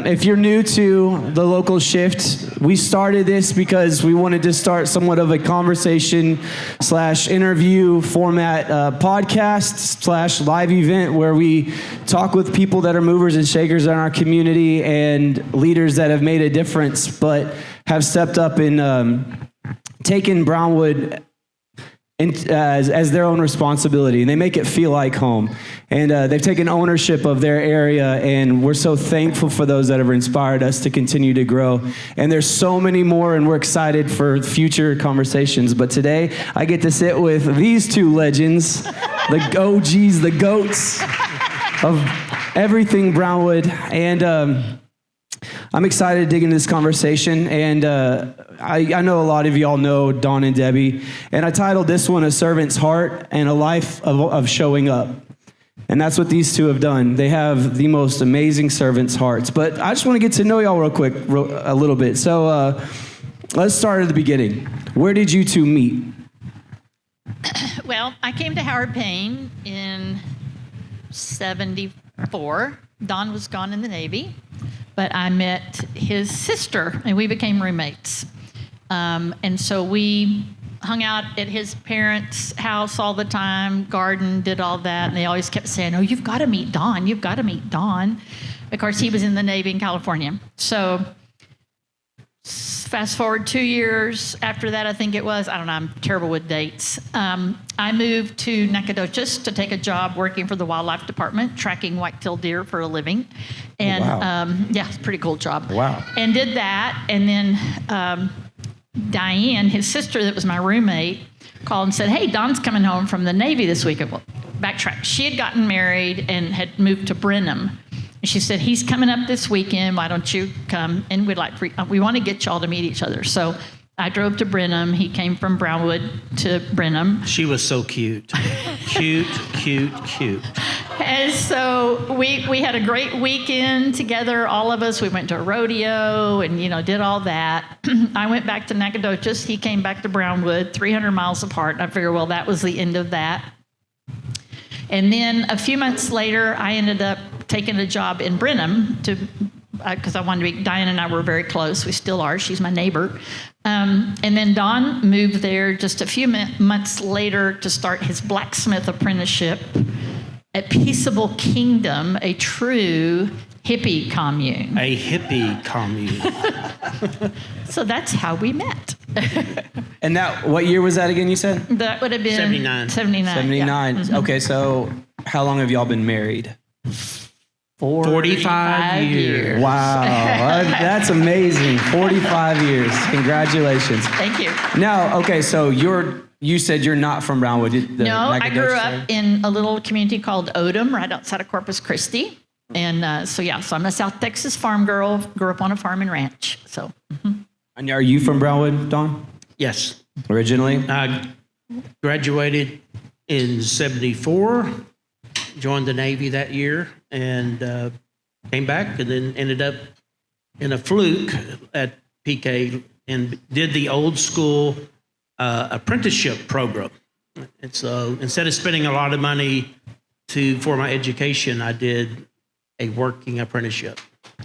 if you're new to the local shift, we started this because we wanted to start somewhat of a conversation / interview format podcast / live event where we talk with people that are movers and shakers in our community and leaders that have made a difference but have stepped up and taken Brownwood as their own responsibility, and they make it feel like home. And they've taken ownership of their area, and we're so thankful for those that have inspired us to continue to grow. And there's so many more, and we're excited for future conversations. But today, I get to sit with these two legends, the OGs, the GOATs of everything Brownwood. And I'm excited to dig into this conversation, and I know a lot of y'all know Don and Debbie, and I titled this one A Servant's Heart and a Life of Showing Up. And that's what these two have done. They have the most amazing servants' hearts. But I just want to get to know y'all real quick, a little bit. So let's start at the beginning. Where did you two meet? Well, I came to Howard Payne in 74. Don was gone in the Navy. But I met his sister, and we became roommates. And so we hung out at his parents' house all the time, garden, did all that. And they always kept saying, oh, you've got to meet Don. You've got to meet Don. Of course, he was in the Navy in California. So fast forward 2 years after that, I think it was. I don't know. I'm terrible with dates. I moved to Nacogdoches to take a job working for the Wildlife Department, tracking white-tailed deer for a living. And yeah, it's a pretty cool job. Wow. And did that. And then Diane, his sister that was my roommate, called and said, hey, Don's coming home from the Navy this week. Well, backtrack. She had gotten married and had moved to Brenham. And she said, he's coming up this weekend. Why don't you come? And we want to get y'all to meet each other. So I drove to Brenham. He came from Brownwood to Brenham. She was so cute. Cute. And so we had a great weekend together, all of us. We went to a rodeo and, did all that. I went back to Nacogdoches. He came back to Brownwood, 300 miles apart. And I figured, well, that was the end of that. And then a few months later, I ended up taking a job in Brenham because I wanted to be, Diane and I were very close. We still are. She's my neighbor. And then Don moved there just a few months later to start his blacksmith apprenticeship at Peaceable Kingdom, a true hippie commune. A hippie commune. So that's how we met. And what year was that again, you said? That would have been 79. 79. Yeah. Mm-hmm. Okay, so how long have y'all been married? 45 years. Wow, that's amazing. 45 years. Congratulations. Thank you. Now, okay, so you said you're not from Brownwood. No, I grew up in a little community called Odom, right outside of Corpus Christi. And so I'm a South Texas farm girl, grew up on a farm and ranch. So. Mm-hmm. And are you from Brownwood, Don? Yes. Originally? I graduated in 74, joined the Navy that year, and came back and then ended up in a fluke at PK and did the old school apprenticeship program. And so instead of spending a lot of money for my education, I did a working apprenticeship.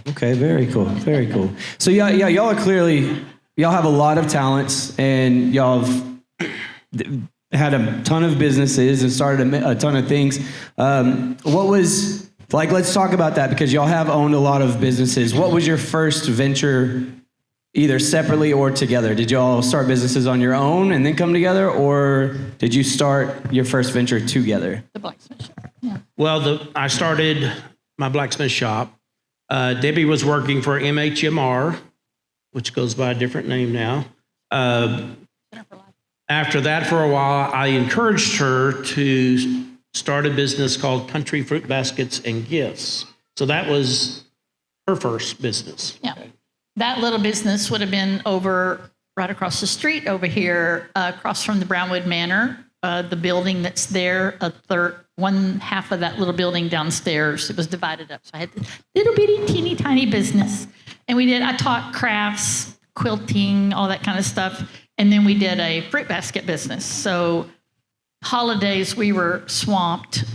Okay, very cool, very cool. So y'all are clearly, y'all have a lot of talents, and y'all have had a ton of businesses and started a ton of things. What was, let's talk about that, because y'all have owned a lot of businesses. What was your first venture, either separately or together? Did y'all start businesses on your own and then come together, or did you start your first venture together? The blacksmith shop, yeah. Well, I started my blacksmith shop. Debbie was working for MHMR, which goes by a different name now. After that, for a while, I encouraged her to start a business called Country Fruit Baskets and Gifts. So that was her first business. Yeah. That little business would have been right across the street over here, across from the Brownwood Manor. The building that's there, one half of that little building downstairs, it was divided up. So I had this little bitty, teeny tiny business. And I taught crafts, quilting, all that kind of stuff. And then we did a fruit basket business. So holidays, we were swamped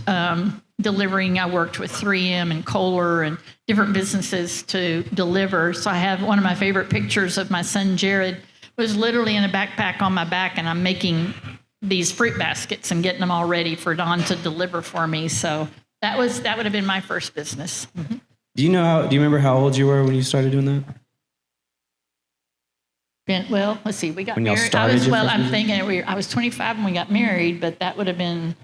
delivering. I worked with 3M and Kohler and different businesses to deliver. So I have one of my favorite pictures of my son Jared was literally in a backpack on my back, and I'm making these fruit baskets and getting them all ready for Don to deliver for me. So that would have been my first business. Mm-hmm. Do you remember how old you were when you started doing that? Well, let's see. We got when y'all married. Started I'm thinking I was 25 when we got married, but that would have been.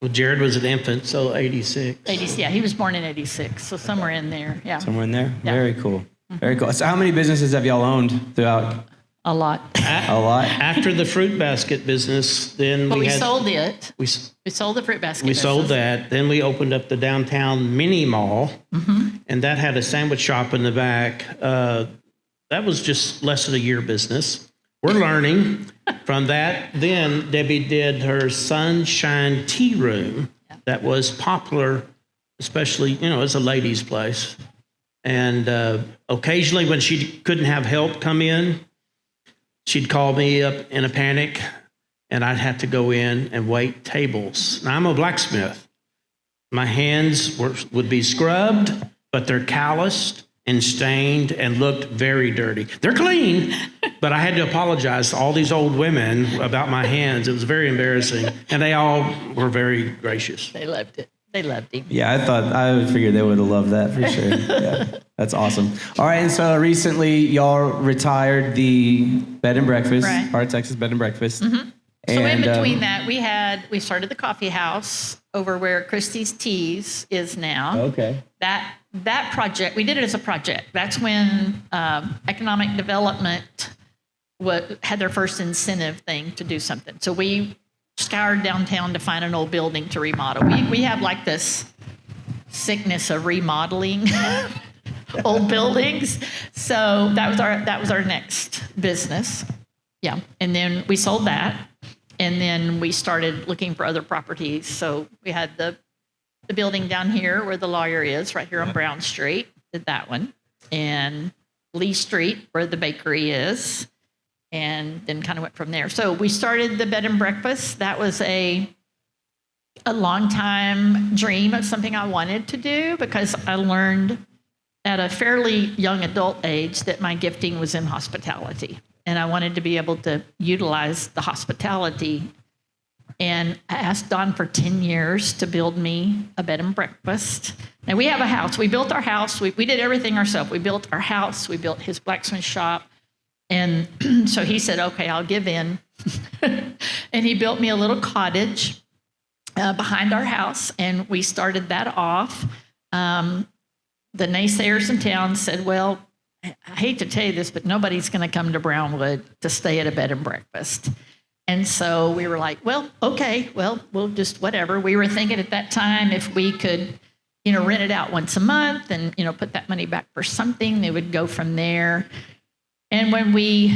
Well, Jared was an infant, so 86. 80, yeah, he was born in 86, so somewhere in there. Yeah. Somewhere in there? Yeah. Very cool. Very cool. So how many businesses have y'all owned throughout? A lot. A lot? After the fruit basket business, then But we had... sold it. We sold the fruit basket We business. sold that. Then we opened up the downtown mini mall, and that had a sandwich shop in the back. That was just less than a year business. We're learning from that. Then Debbie did her Sunshine Tea Room that was popular, especially, as a ladies' place. And occasionally when she couldn't have help come in, she'd call me up in a panic, and I'd have to go in and wait tables. Now, I'm a blacksmith. My hands would be scrubbed, but they're calloused and stained and looked very dirty. They're clean, but I had to apologize to all these old women about my hands. It was very embarrassing, and they all were very gracious. They loved it. They loved him. Yeah, I figured they would have loved that for sure. Yeah, that's awesome. All right, and so recently y'all retired the bed and breakfast, Right. Heart of Texas Bed and Breakfast. So in between that, we started the coffee house over where Christie's Teas is now. Okay. That project, we did it as a project. That's when economic development had their first incentive thing to do something. So we scoured downtown to find an old building to remodel. We have like this sickness of remodeling old buildings. So that was our next business. Yeah, and then we sold that, and then we started looking for other properties. So we had the building down here where the lawyer is, right here on Brown Street, did that one, and Lee Street where the bakery is, and then kind of went from there. So we started the bed and breakfast. That was a long time dream of something I wanted to do because I learned at a fairly young adult age that my gifting was in hospitality. And I wanted to be able to utilize the hospitality. And I asked Don for 10 years to build me a bed and breakfast. Now, we have a house. We built our house. We did everything ourselves. We built our house. We built his blacksmith shop. And so he said, okay, I'll give in. And he built me a little cottage behind our house. And we started that off. The naysayers in town said, well, I hate to tell you this, but nobody's going to come to Brownwood to stay at a bed and breakfast. And so we were like, well, okay, well, we'll just whatever. We were thinking at that time if we could, rent it out once a month and, put that money back for something, they would go from there. And when we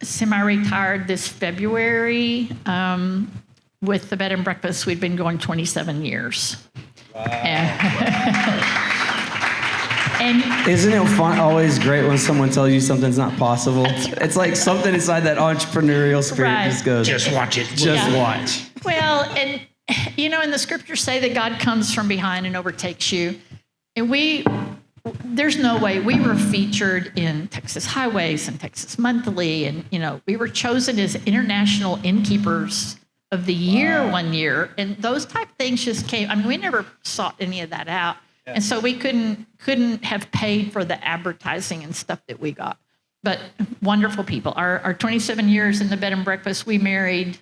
semi-retired this February with the bed and breakfast, we'd been going 27 years. Wow. And isn't it fun? Always great when someone tells you something's not possible. Right. It's like something inside that entrepreneurial spirit Right. just goes. Just watch it. Just watch. Well, and and the scriptures say that God comes from behind and overtakes you. And there's no way. We were featured in Texas Highways and Texas Monthly, and we were chosen as International Innkeepers of the Year one year, and those type of things just came. I mean, we never sought any of that out. Yeah. And so we couldn't have paid for the advertising and stuff that we got. But wonderful people. Our 27 years in the bed and breakfast, we married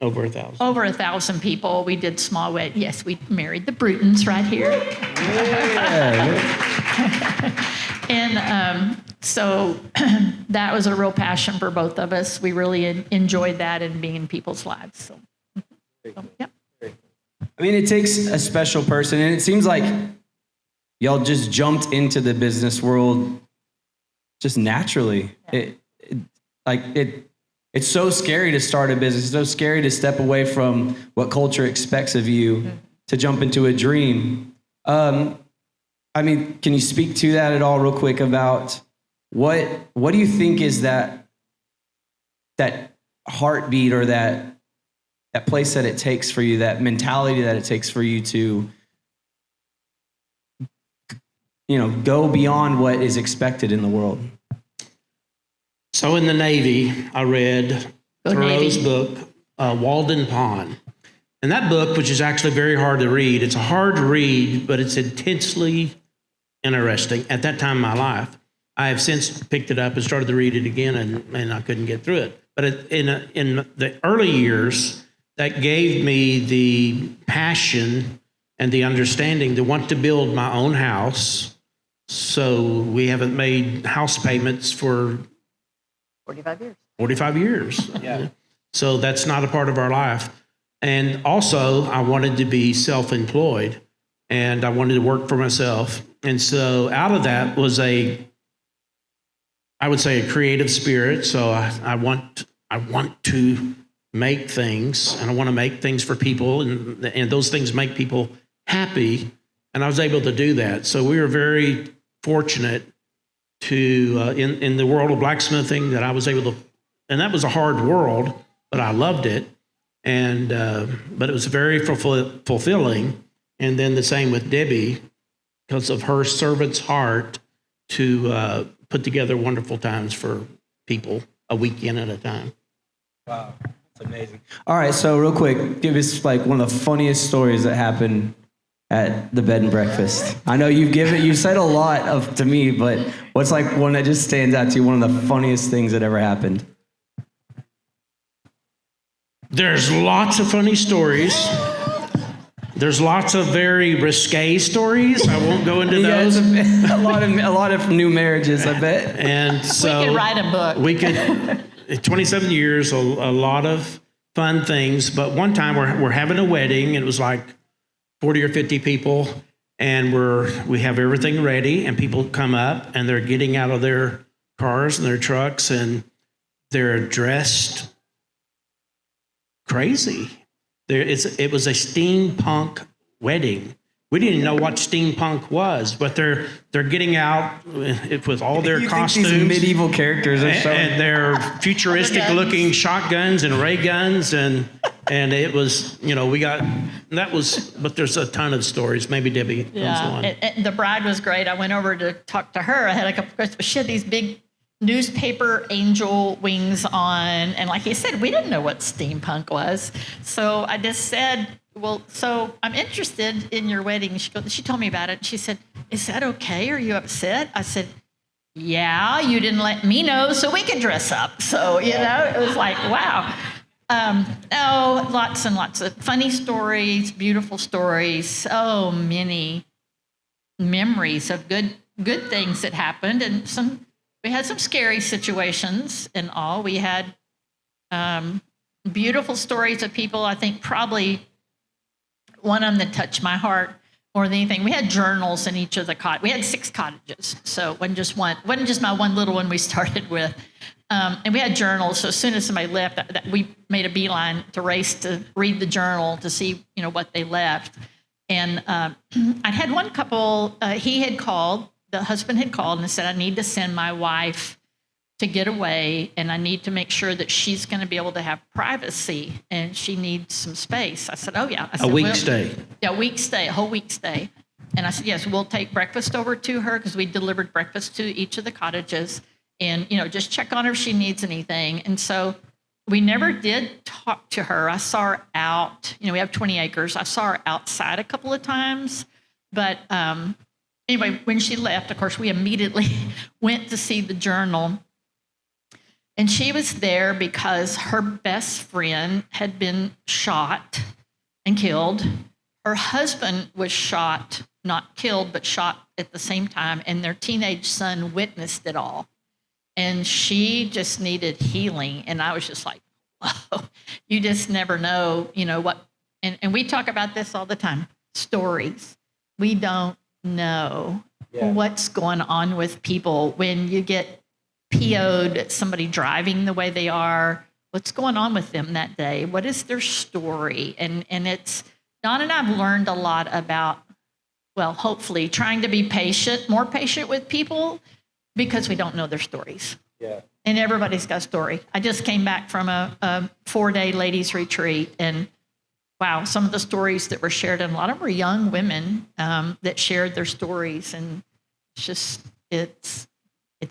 Over 1,000. over 1,000 people. We did small weddings. Yes, we married the Brutons right here. And so that was a real passion for both of us. We really enjoyed that and being in people's lives. So yeah. I mean, it takes a special person, and it seems like y'all just jumped into the business world just naturally. Yeah. It's so scary to start a business. It's so scary to step away from what culture expects of you to jump into a dream. I mean, can you speak to that at all real quick about what do you think is that heartbeat or that place that it takes for you, that mentality that it takes for you to, go beyond what is expected in the world? So in the Navy, I read Thoreau's book, Walden Pond. And that book, which is actually very hard to read, it's a hard read, but it's intensely interesting at that time in my life. I have since picked it up and started to read it again, and I couldn't get through it. But in the early years, that gave me the passion and the understanding to want to build my own house. So we haven't made house payments for 45 years. 45 years. Yeah. So that's not a part of our life. And also, I wanted to be self-employed, and I wanted to work for myself. And so out of that was I would say a creative spirit. So I want to make things, and I want to make things for people, and those things make people happy. And I was able to do that. So we were very fortunate to, in the world of blacksmithing, that I was able to, and that was a hard world, but I loved it. And, but it was very fulfilling. And then the same with Debbie, because of her servant's heart to put together wonderful times for people a weekend at a time. Wow, that's amazing. All right, so real quick, give us like one of the funniest stories that happened at the bed and breakfast. I know you've said a lot to me, but what's like one that just stands out to you, one of the funniest things that ever happened? There's lots of funny stories. There's lots of very risque stories. I won't go into those. Yeah, a lot of new marriages, I bet. And so we could write a book. We could. 27 years, a lot of fun things. But one time we're having a wedding. It was like 40 or 50 people, and we have everything ready. And people come up, and they're getting out of their cars and their trucks, and they're dressed crazy. It was a steampunk wedding. We didn't know what steampunk was, but they're getting out with all their costumes. Think these medieval characters are showing. And their futuristic looking shotguns and ray guns, and it was, but there's a ton of stories. Maybe Debbie comes on. And the bride was great. I went over to talk to her. I had a couple of questions. She had these big newspaper angel wings on, and like he said, we didn't know what steampunk was. So I just said, well, so I'm interested in your wedding. She told me about it. She said, is that okay? Are you upset? I said, yeah, you didn't let me know so we could dress up. So, it was like, wow. Lots and lots of funny stories, beautiful stories, so many memories of good things that happened, and we had some scary situations and all. We had beautiful stories of people. I think probably one of them that touched my heart more than anything. We had journals in each of the we had 6 cottages, so it wasn't just one. Wasn't just my one little one we started with. And we had journals. So as soon as somebody left, we made a beeline to race to read the journal to see what they left. And I had one couple. He had called. The husband had called and said, I need to send my wife to get away, and I need to make sure that she's going to be able to have privacy, and she needs some space. I said, oh, yeah. I said, a week stay. Yeah, a week stay, a whole week stay. And I said, yes, we'll take breakfast over to her, because we delivered breakfast to each of the cottages, and, just check on her if she needs anything. And so we never did talk to her. I saw her out. We have 20 acres. I saw her outside a couple of times, but anyway, when she left, of course, we immediately went to see the journal. And she was there because her best friend had been shot and killed. Her husband was shot, not killed, but shot at the same time. And their teenage son witnessed it all. And she just needed healing. And I was just like, whoa, you just never know, what. And we talk about this all the time, stories. We don't know what's going on with people when you get PO'd at somebody driving the way they are. What's going on with them that day? What is their story? And it's, Don and I have learned a lot about, hopefully trying to be more patient with people, because we don't know their stories. Yeah. And everybody's got a story. I just came back from a 4-day ladies retreat, and wow, some of the stories that were shared, and a lot of them were young women that shared their stories, and it's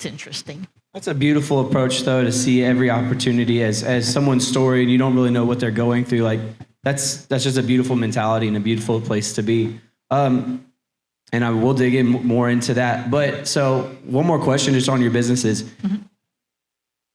interesting. That's a beautiful approach, though, to see every opportunity as someone's story, and you don't really know what they're going through. Like that's just a beautiful mentality and a beautiful place to be. And I will dig in more into that. But so one more question just on your businesses. Mm-hmm.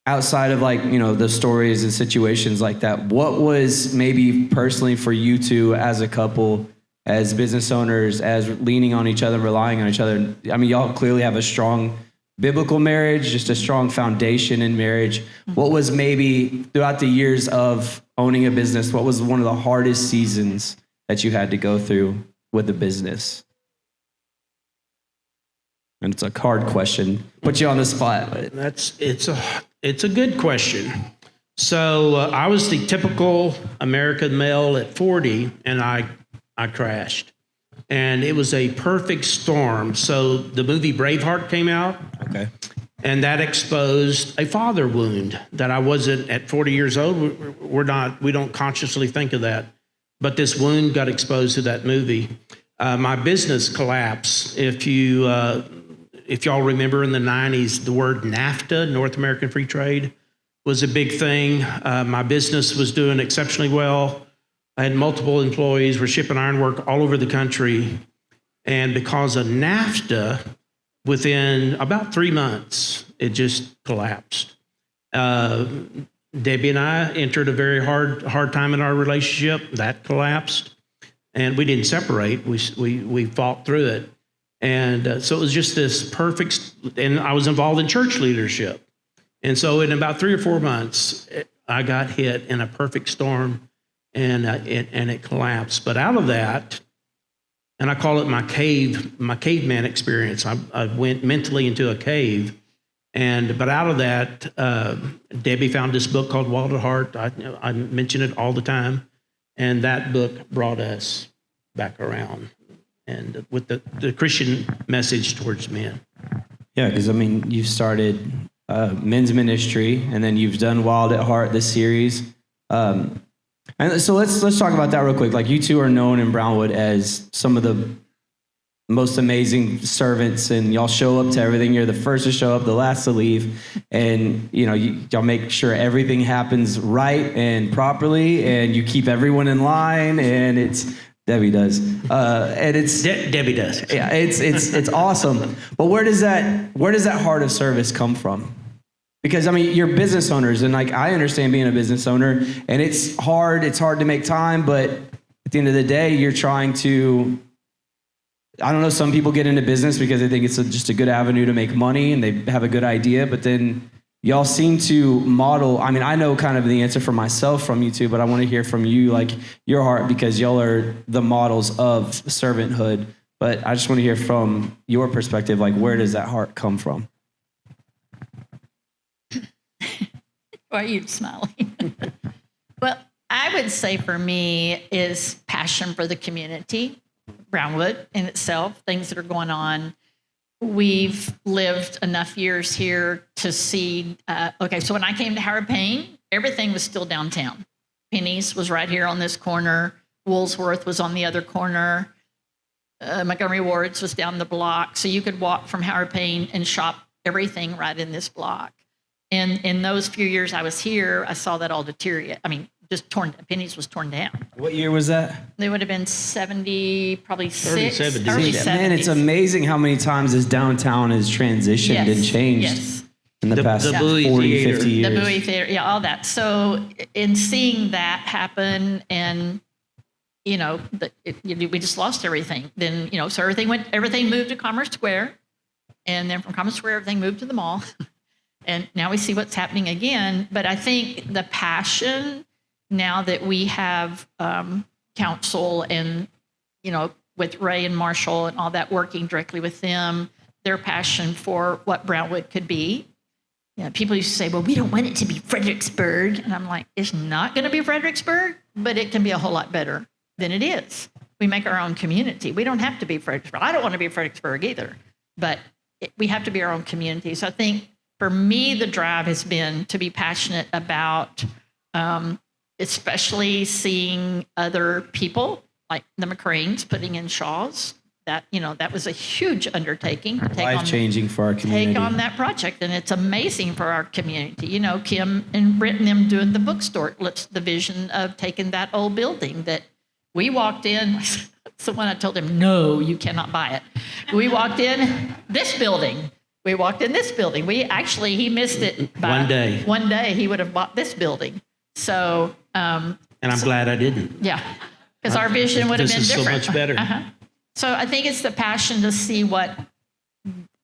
Outside of the stories and situations like that, what was maybe personally for you two as a couple, as business owners, as leaning on each other, relying on each other? I mean, y'all clearly have a strong biblical marriage, just a strong foundation in marriage. Mm-hmm. What was maybe throughout the years of owning a business, what was one of the hardest seasons that you had to go through with the business? And it's a hard question. Put you on the spot. It's a good question. So I was the typical American male at 40, and I crashed. And it was a perfect storm. So the movie Braveheart came out. Okay. And that exposed a father wound that I wasn't at 40 years old. We don't consciously think of that. But this wound got exposed to that movie. My business collapsed. If y'all remember in the 90s, the word NAFTA, North American Free Trade, was a big thing. My business was doing exceptionally well. I had multiple employees. We're shipping ironwork all over the country. And because of NAFTA, within about 3 months, it just collapsed. Debbie and I entered a very hard time in our relationship. That collapsed. And we didn't separate. We fought through it. And so it was just this perfect, and I was involved in church leadership. And so in about 3 or 4 months, I got hit in a perfect storm, and it collapsed. But out of that, and I call it my caveman experience. I went mentally into a cave, but out of that, Debbie found this book called Wild at Heart. I mention it all the time, and that book brought us back around, and with the Christian message towards men. Yeah, because I mean, you've started men's ministry, and then you've done Wild at Heart, this series. And so let's talk about that real quick. Like, you two are known in Brownwood as some of the most amazing servants, and y'all show up to everything. You're the first to show up, the last to leave, and y'all make sure everything happens right and properly, and you keep everyone in line. And Debbie does, and it's Debbie does. Yeah, it's awesome. But where does that heart of service come from? Because I mean, you're business owners, and like, I understand being a business owner, and it's hard to make time, but at the end of the day, you're trying to, I don't know, some people get into business because they think it's just a good avenue to make money and they have a good idea, but then y'all seem to model, I mean, I know kind of the answer for myself from you two, but I want to hear from you, like, your heart, because y'all are the models of servanthood. But I just want to hear from your perspective, like, where does that heart come from? Why are you smiling? Well, I would say for me is passion for the community, Brownwood in itself, things that are going on. We've lived enough years here to see, so when I came to Howard Payne, everything was still downtown. Penny's was right here on this corner. Woolsworth was on the other corner. Montgomery Ward's was down the block. So you could walk from Howard Payne and shop everything right in this block. And in those few years I was here, I saw that all deteriorate. I mean, just Penny's was torn down. What year was that? They would have been 70, probably Early 6, 70s. early See, 70s. man, it's amazing how many times this downtown has transitioned and changed in the past the Bowie 40, Theater. 50 years. The Bowie Theater, yeah, all that. So in seeing that happen, and we just lost everything. Then so everything moved to Commerce Square, and then from Commerce Square, everything moved to the mall. And now we see what's happening again. But I think the passion now that we have counsel and, with Ray and Marshall and all that, working directly with them, their passion for what Brownwood could be. People used to say, well, we don't want it to be Fredericksburg. And I'm like, it's not going to be Fredericksburg, but it can be a whole lot better than it is. We make our own community. We don't have to be Fredericksburg. I don't want to be Fredericksburg either, but we have to be our own community. So I think for me, the drive has been to be passionate about, especially seeing other people like the McCranes putting in Shaw's. That was a huge undertaking to take Life-changing for our community. Take on that project, and it's amazing for our community. Kim and Britt and them doing the bookstore. The vision of taking that old building that we walked in. That's the one I told him, no, you cannot buy it. We walked in this building. He missed it by One day. One day he would have bought this building. So, And I'm glad I didn't. yeah, because our vision would have been This is so different. much better. So I think it's the passion to see what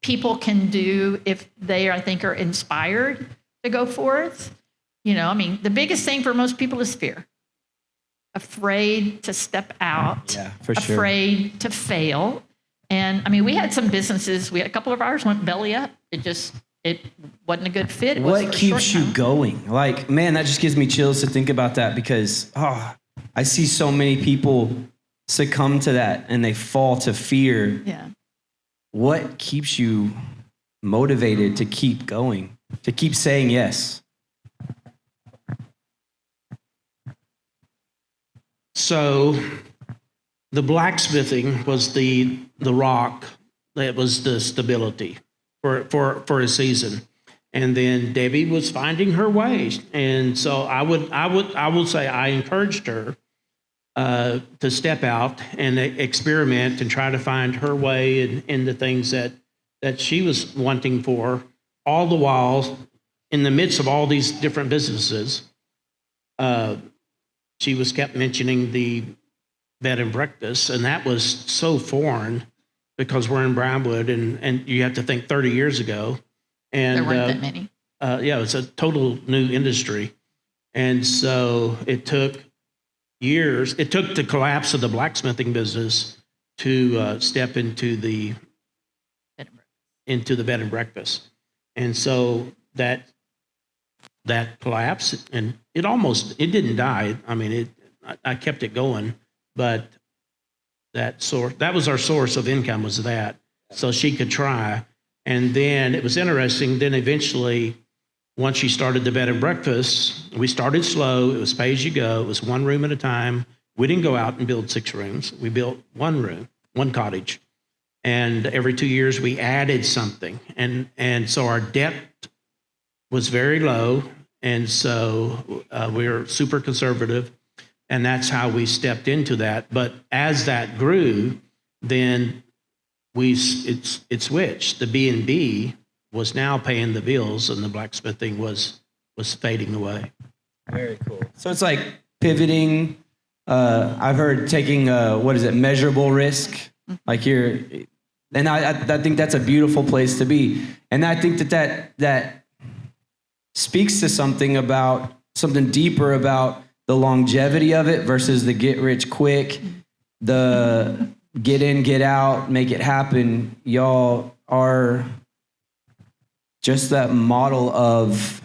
people can do if they, I think, are inspired to go forth. The biggest thing for most people is fear. Afraid to step out. Yeah, for sure. Afraid to fail. And we had some businesses. A couple of ours went belly up. It wasn't a good fit. What keeps you going? Like, man, that just gives me chills to think about that because, I see so many people succumb to that and they fall to fear. Yeah. What keeps you motivated to keep going, to keep saying yes? So the blacksmithing was the rock that was the stability for a season. And then Debbie was finding her way. And so I will say I encouraged her to step out and experiment and try to find her way in the things that she was wanting for, all the while in the midst of all these different businesses. She was kept mentioning the bed and breakfast, and that was so foreign because we're in Brownwood, and you have to think 30 years ago. And There weren't that many. yeah, it's a total new industry. And so it took years. It took the collapse of the blacksmithing business to step into the bed and breakfast. And so that collapse, and it didn't die. I kept it going, but that was our source of income, was that. So she could try. And then it was interesting. Then eventually, once she started the bed and breakfast, we started slow. It was pay as you go. It was one room at a time. We didn't go out and build 6 rooms. We built one room, one cottage. And every 2 years we added something. And so our debt was very low. And so we were super conservative. And that's how we stepped into that. But as that grew, then it switched. The B&B was now paying the bills, and the blacksmithing was fading away. Very cool. So it's like pivoting. I've heard taking measurable risk. Like and I think that's a beautiful place to be. And I think that speaks to something deeper about the longevity of it versus the get rich quick, the get in, get out, make it happen. Y'all are just that model of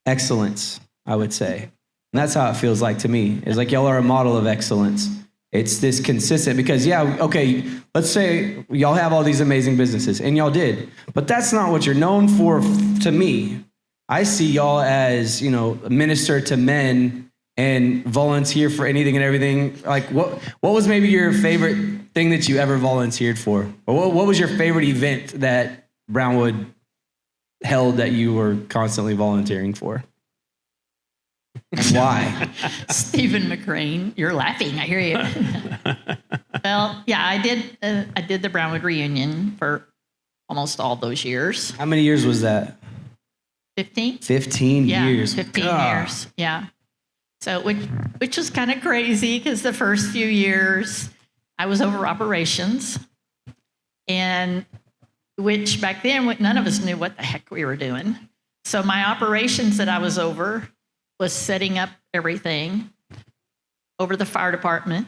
excellence, I would say. And that's how it feels like to me. It's like y'all are a model of excellence. It's this consistent, because let's say y'all have all these amazing businesses, and y'all did, but that's not what you're known for to me. I see y'all as, minister to men and volunteer for anything and everything. Like what was maybe your favorite thing that you ever volunteered for? Or what was your favorite event that Brownwood held that you were constantly volunteering for? Why? Stephen McCrane, you're laughing. I hear you. Well, yeah, I did the Brownwood reunion for almost all those years. How many years was that? 15. 15 years. 15 years. Yeah. So which was kind of crazy because the first few years I was over operations, and which back then none of us knew what the heck we were doing. So my operations that I was over was setting up everything over the fire department,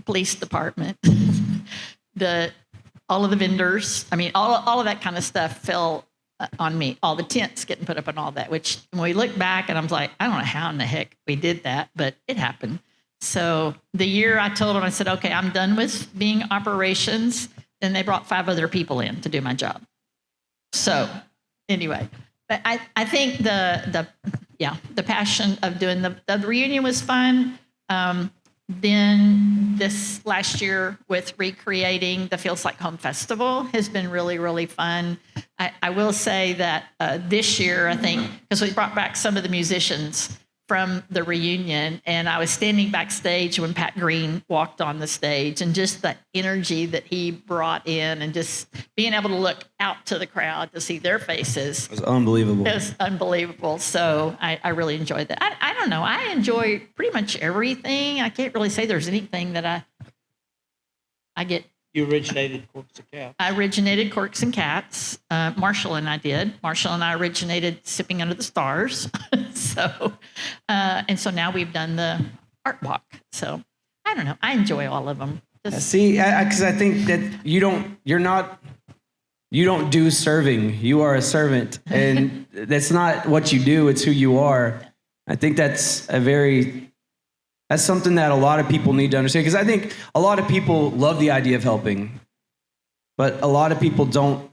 police department, all of the vendors. All of that kind of stuff fell on me. All the tents getting put up and all that, which when we look back and I'm like, I don't know how in the heck we did that, but it happened. So the year I told them, I said, okay, I'm done with being operations. Then they brought 5 other people in to do my job. So anyway, But I think the passion of doing the reunion was fun. Then this last year with recreating the Feels Like Home Festival has been really, really fun. I will say that this year, I think, because we brought back some of the musicians from the reunion, and I was standing backstage when Pat Green walked on the stage, and just the energy that he brought in, and just being able to look out to the crowd to see their faces. It was unbelievable. It was unbelievable. So I really enjoyed that. I don't know. I enjoy pretty much everything. I can't really say there's anything that I get. You originated Corks and Cats. I originated Corks and Cats. Marshall and I did. Marshall and I originated Sipping Under the Stars. And so now we've done the art walk. So I don't know. I enjoy all of them. See, because I think that you don't do serving. You are a servant, and that's not what you do. It's who you are. I think that's something that a lot of people need to understand, because I think a lot of people love the idea of helping, but a lot of people don't.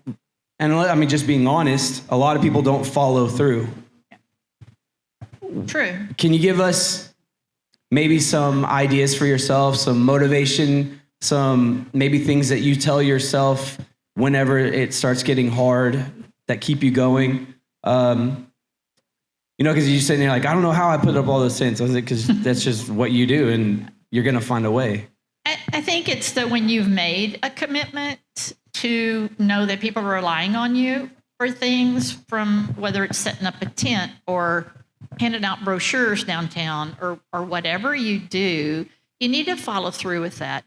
And I mean, just being honest, a lot of people don't follow through. True. Can you give us maybe some ideas for yourself, some motivation, some maybe things that you tell yourself whenever it starts getting hard that keep you going? Because you're sitting there like, I don't know how I put up all those tents. I was like, because that's just what you do, and you're going to find a way. I think it's that when you've made a commitment to know that people are relying on you for things, from whether it's setting up a tent or handing out brochures downtown or whatever you do, you need to follow through with that.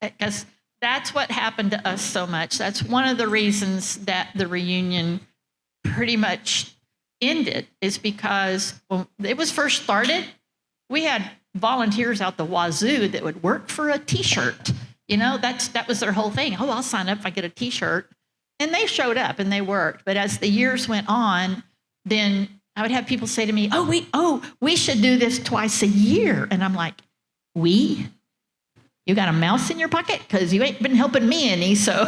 Because that's what happened to us so much. That's one of the reasons that the reunion pretty much ended, is because when it was first started, we had volunteers out the wazoo that would work for a T-shirt. That was their whole thing. Oh, I'll sign up if I get a T-shirt. And they showed up and they worked. But as the years went on, then I would have people say to me, we should do this twice a year. And I'm like, we? You got a mouse in your pocket? Because you ain't been helping me any. So,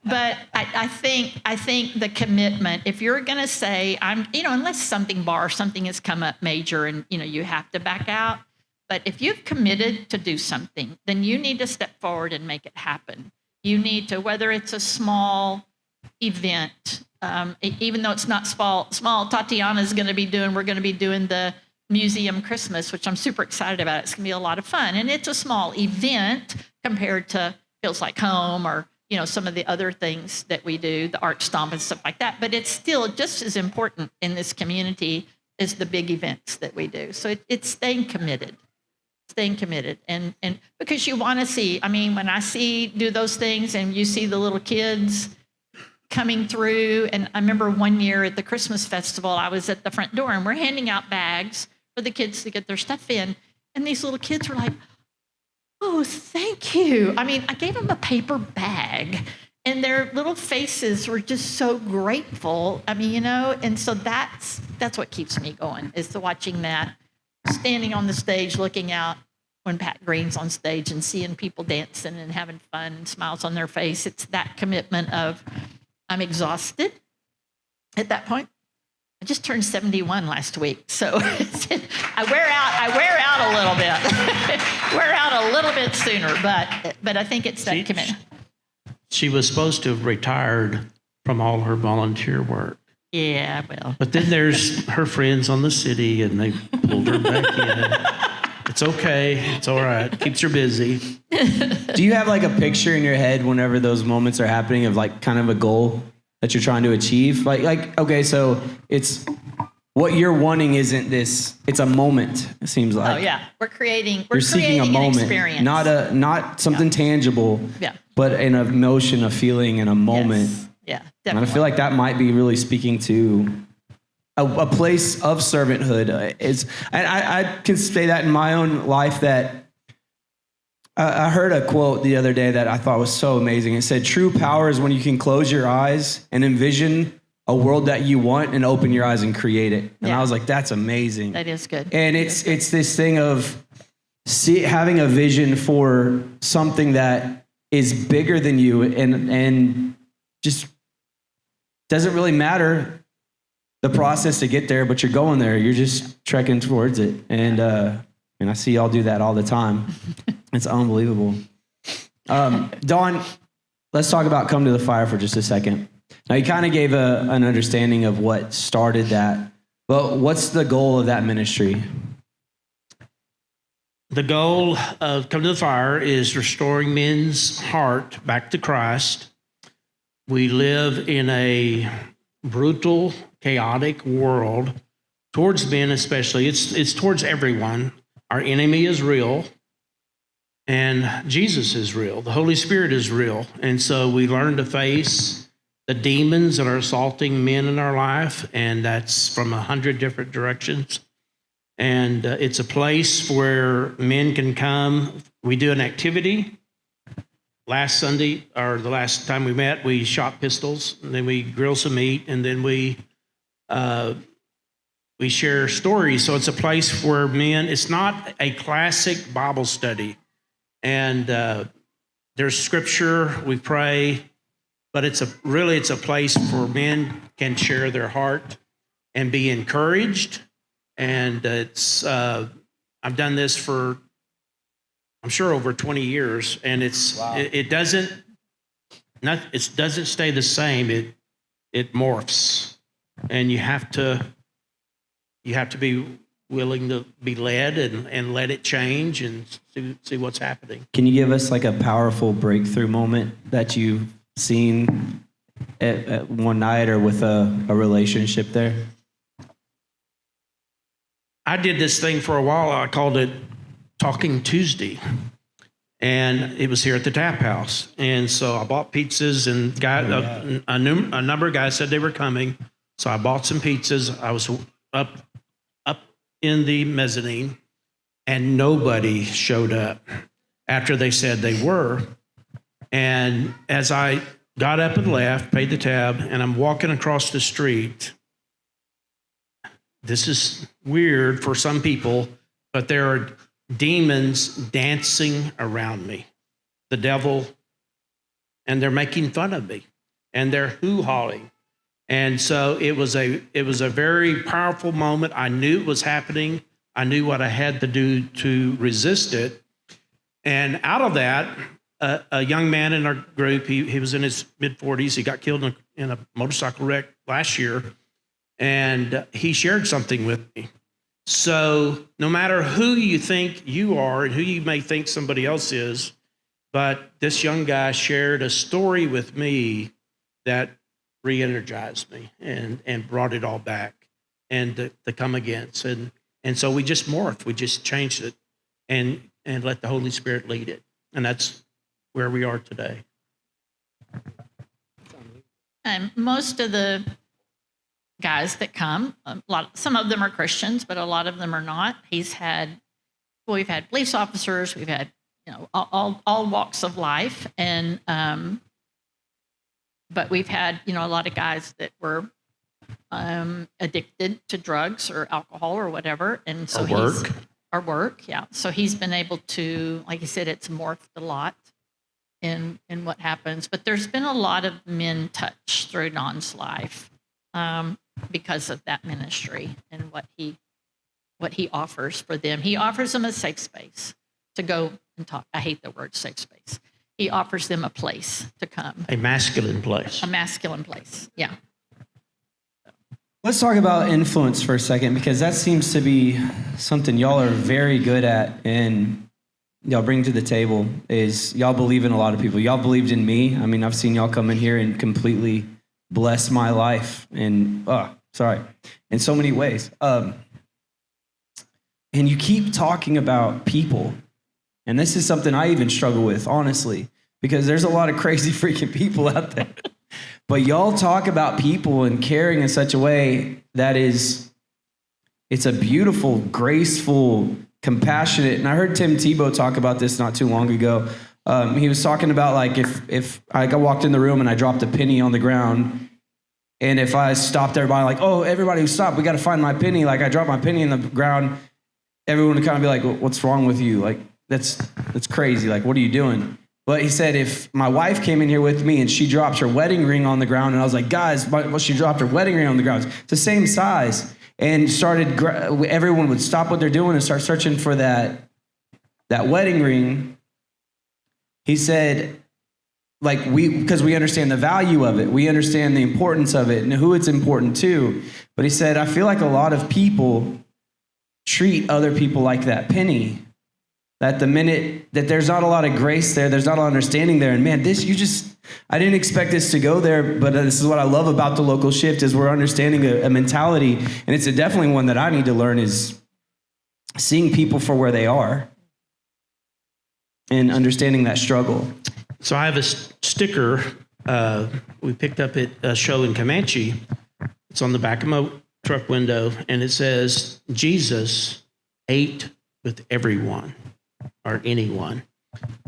but I think the commitment, if you're going to say, unless something has come up major and, you have to back out. But if you've committed to do something, then you need to step forward and make it happen. You need to, whether it's a small event, even though it's not small, Tatiana's going to be we're going to be doing the Museum Christmas, which I'm super excited about. It's going to be a lot of fun. And it's a small event compared to Feels Like Home or, some of the other things that we do, the art stomp and stuff like that. But it's still just as important in this community as the big events that we do. So it's staying committed. And because you want to see, when I do those things and you see the little kids coming through. And I remember one year at the Christmas festival, I was at the front door and we're handing out bags for the kids to get their stuff in. And these little kids were like, oh, thank you. I gave them a paper bag and their little faces were just so grateful. And so that's what keeps me going, is to watching that, standing on the stage, looking out when Pat Green's on stage and seeing people dancing and having fun and smiles on their face. It's that commitment of, I'm exhausted at that point. I just turned 71 last week, so I wear out a little bit. Wear out a little bit sooner, but I think it's that commitment. She was supposed to have retired from all her volunteer work. Yeah, well. But then there's her friends on the city, and they pulled her back in. It's okay. It's all right. Keeps her busy. Do you have like a picture in your head whenever those moments are happening of like kind of a goal that you're trying to achieve? Like okay, so it's what you're wanting isn't this, it's a moment, it seems like. Oh yeah. We're creating seeking a moment, an experience. Not something tangible, but an emotion, a feeling, and a moment. Yes. Yeah, definitely. And I feel like that might be really speaking to a place of servanthood. I can say that in my own life, that I heard a quote the other day that I thought was so amazing. It said, true power is when you can close your eyes and envision a world that you want and open your eyes and create it. And I was like, that's amazing. That is good. And it's this thing of having a vision for something that is bigger than you and just doesn't really matter the process to get there, but you're going there. You're just trekking towards it. And I see y'all do that all the time. It's unbelievable. Don, let's talk about Come to the Fire for just a second. Now, you kind of gave an understanding of what started that, but what's the goal of that ministry? The goal of Come to the Fire is restoring men's heart back to Christ. We live in a brutal, chaotic world towards men especially. It's towards everyone. Our enemy is real, and Jesus is real. The Holy Spirit is real. And so we learn to face the demons that are assaulting men in our life, and that's from 100 different directions. And it's a place where men can come. We do an activity. Last Sunday, or the last time we met, we shot pistols, and then we grill some meat, and then we share stories. So it's a place where men, it's not a classic Bible study. And there's scripture, we pray, but it's a place where men can share their heart and be encouraged. And I've done this for, I'm sure, over 20 years, and it doesn't stay the same. It morphs, and you have to be willing to be led and let it change and see what's happening. Can you give us like a powerful breakthrough moment that you've seen at one night or with a relationship there? I did this thing for a while. I called it Talking Tuesday, and it was here at the Tap House. And so I bought pizzas, and a number of guys said they were coming. So I bought some pizzas. I was up in the mezzanine, and nobody showed up after they said they were. And as I got up and left, paid the tab, and I'm walking across the street. This is weird for some people, but there are demons dancing around me, the devil, and they're making fun of me, and they're hoo-hawing. And so it was a very powerful moment. I knew it was happening. I knew what I had to do to resist it. And out of that, a young man in our group, he was in his mid-40s. He got killed in a motorcycle wreck last year. And he shared something with me. So no matter who you think you are and who you may think somebody else is, but this young guy shared a story with me that re-energized me and brought it all back and to come against. And so we just morphed. We just changed it and let the Holy Spirit lead it. And that's where we are today. And most of the guys that come, some of them are Christians, but a lot of them are not. We've had police officers, we've had all walks of life, and but we've had a lot of guys that were addicted to drugs or alcohol or whatever, and so work, yeah. So he's been able to, like I said, it's morphed a lot in what happens. But there's been a lot of men touched through Don's life. Because of that ministry and what he offers for them. He offers them a safe space to go and talk. I hate the word safe space. He offers them a place to come. A masculine place. A masculine place, yeah. Let's talk about influence for a second, because that seems to be something y'all are very good at and y'all bring to the table. Is y'all believe in a lot of people. Y'all believed in me. I mean, I've seen y'all come in here and completely bless my life in so many ways. And you keep talking about people. And this is something I even struggle with, honestly, because there's a lot of crazy freaking people out there. But y'all talk about people and caring in such a way that it's a beautiful, graceful, compassionate. And I heard Tim Tebow talk about this not too long ago. He was talking about like if I walked in the room and I dropped a penny on the ground, and if I stopped everybody like, oh, everybody who stopped, we got to find my penny. Like I dropped my penny in the ground, everyone would kind of be like, what's wrong with you? Like that's crazy. Like, what are you doing? But he said, if my wife came in here with me and she dropped her wedding ring on the ground, and I was like, guys, she dropped her wedding ring on the ground. It's the same size. And everyone would stop what they're doing and start searching for that wedding ring. He said, because we understand the value of it, we understand the importance of it and who it's important to. But he said, I feel like a lot of people treat other people like that penny. That the minute that there's not a lot of grace there, there's not a lot of understanding there. And man, I didn't expect this to go there, but this is what I love about the local shift is we're understanding a mentality. And it's definitely one that I need to learn is seeing people for where they are and understanding that struggle. So I have a sticker we picked up at a show in Comanche. It's on the back of my truck window, and it says, Jesus ate with everyone or anyone.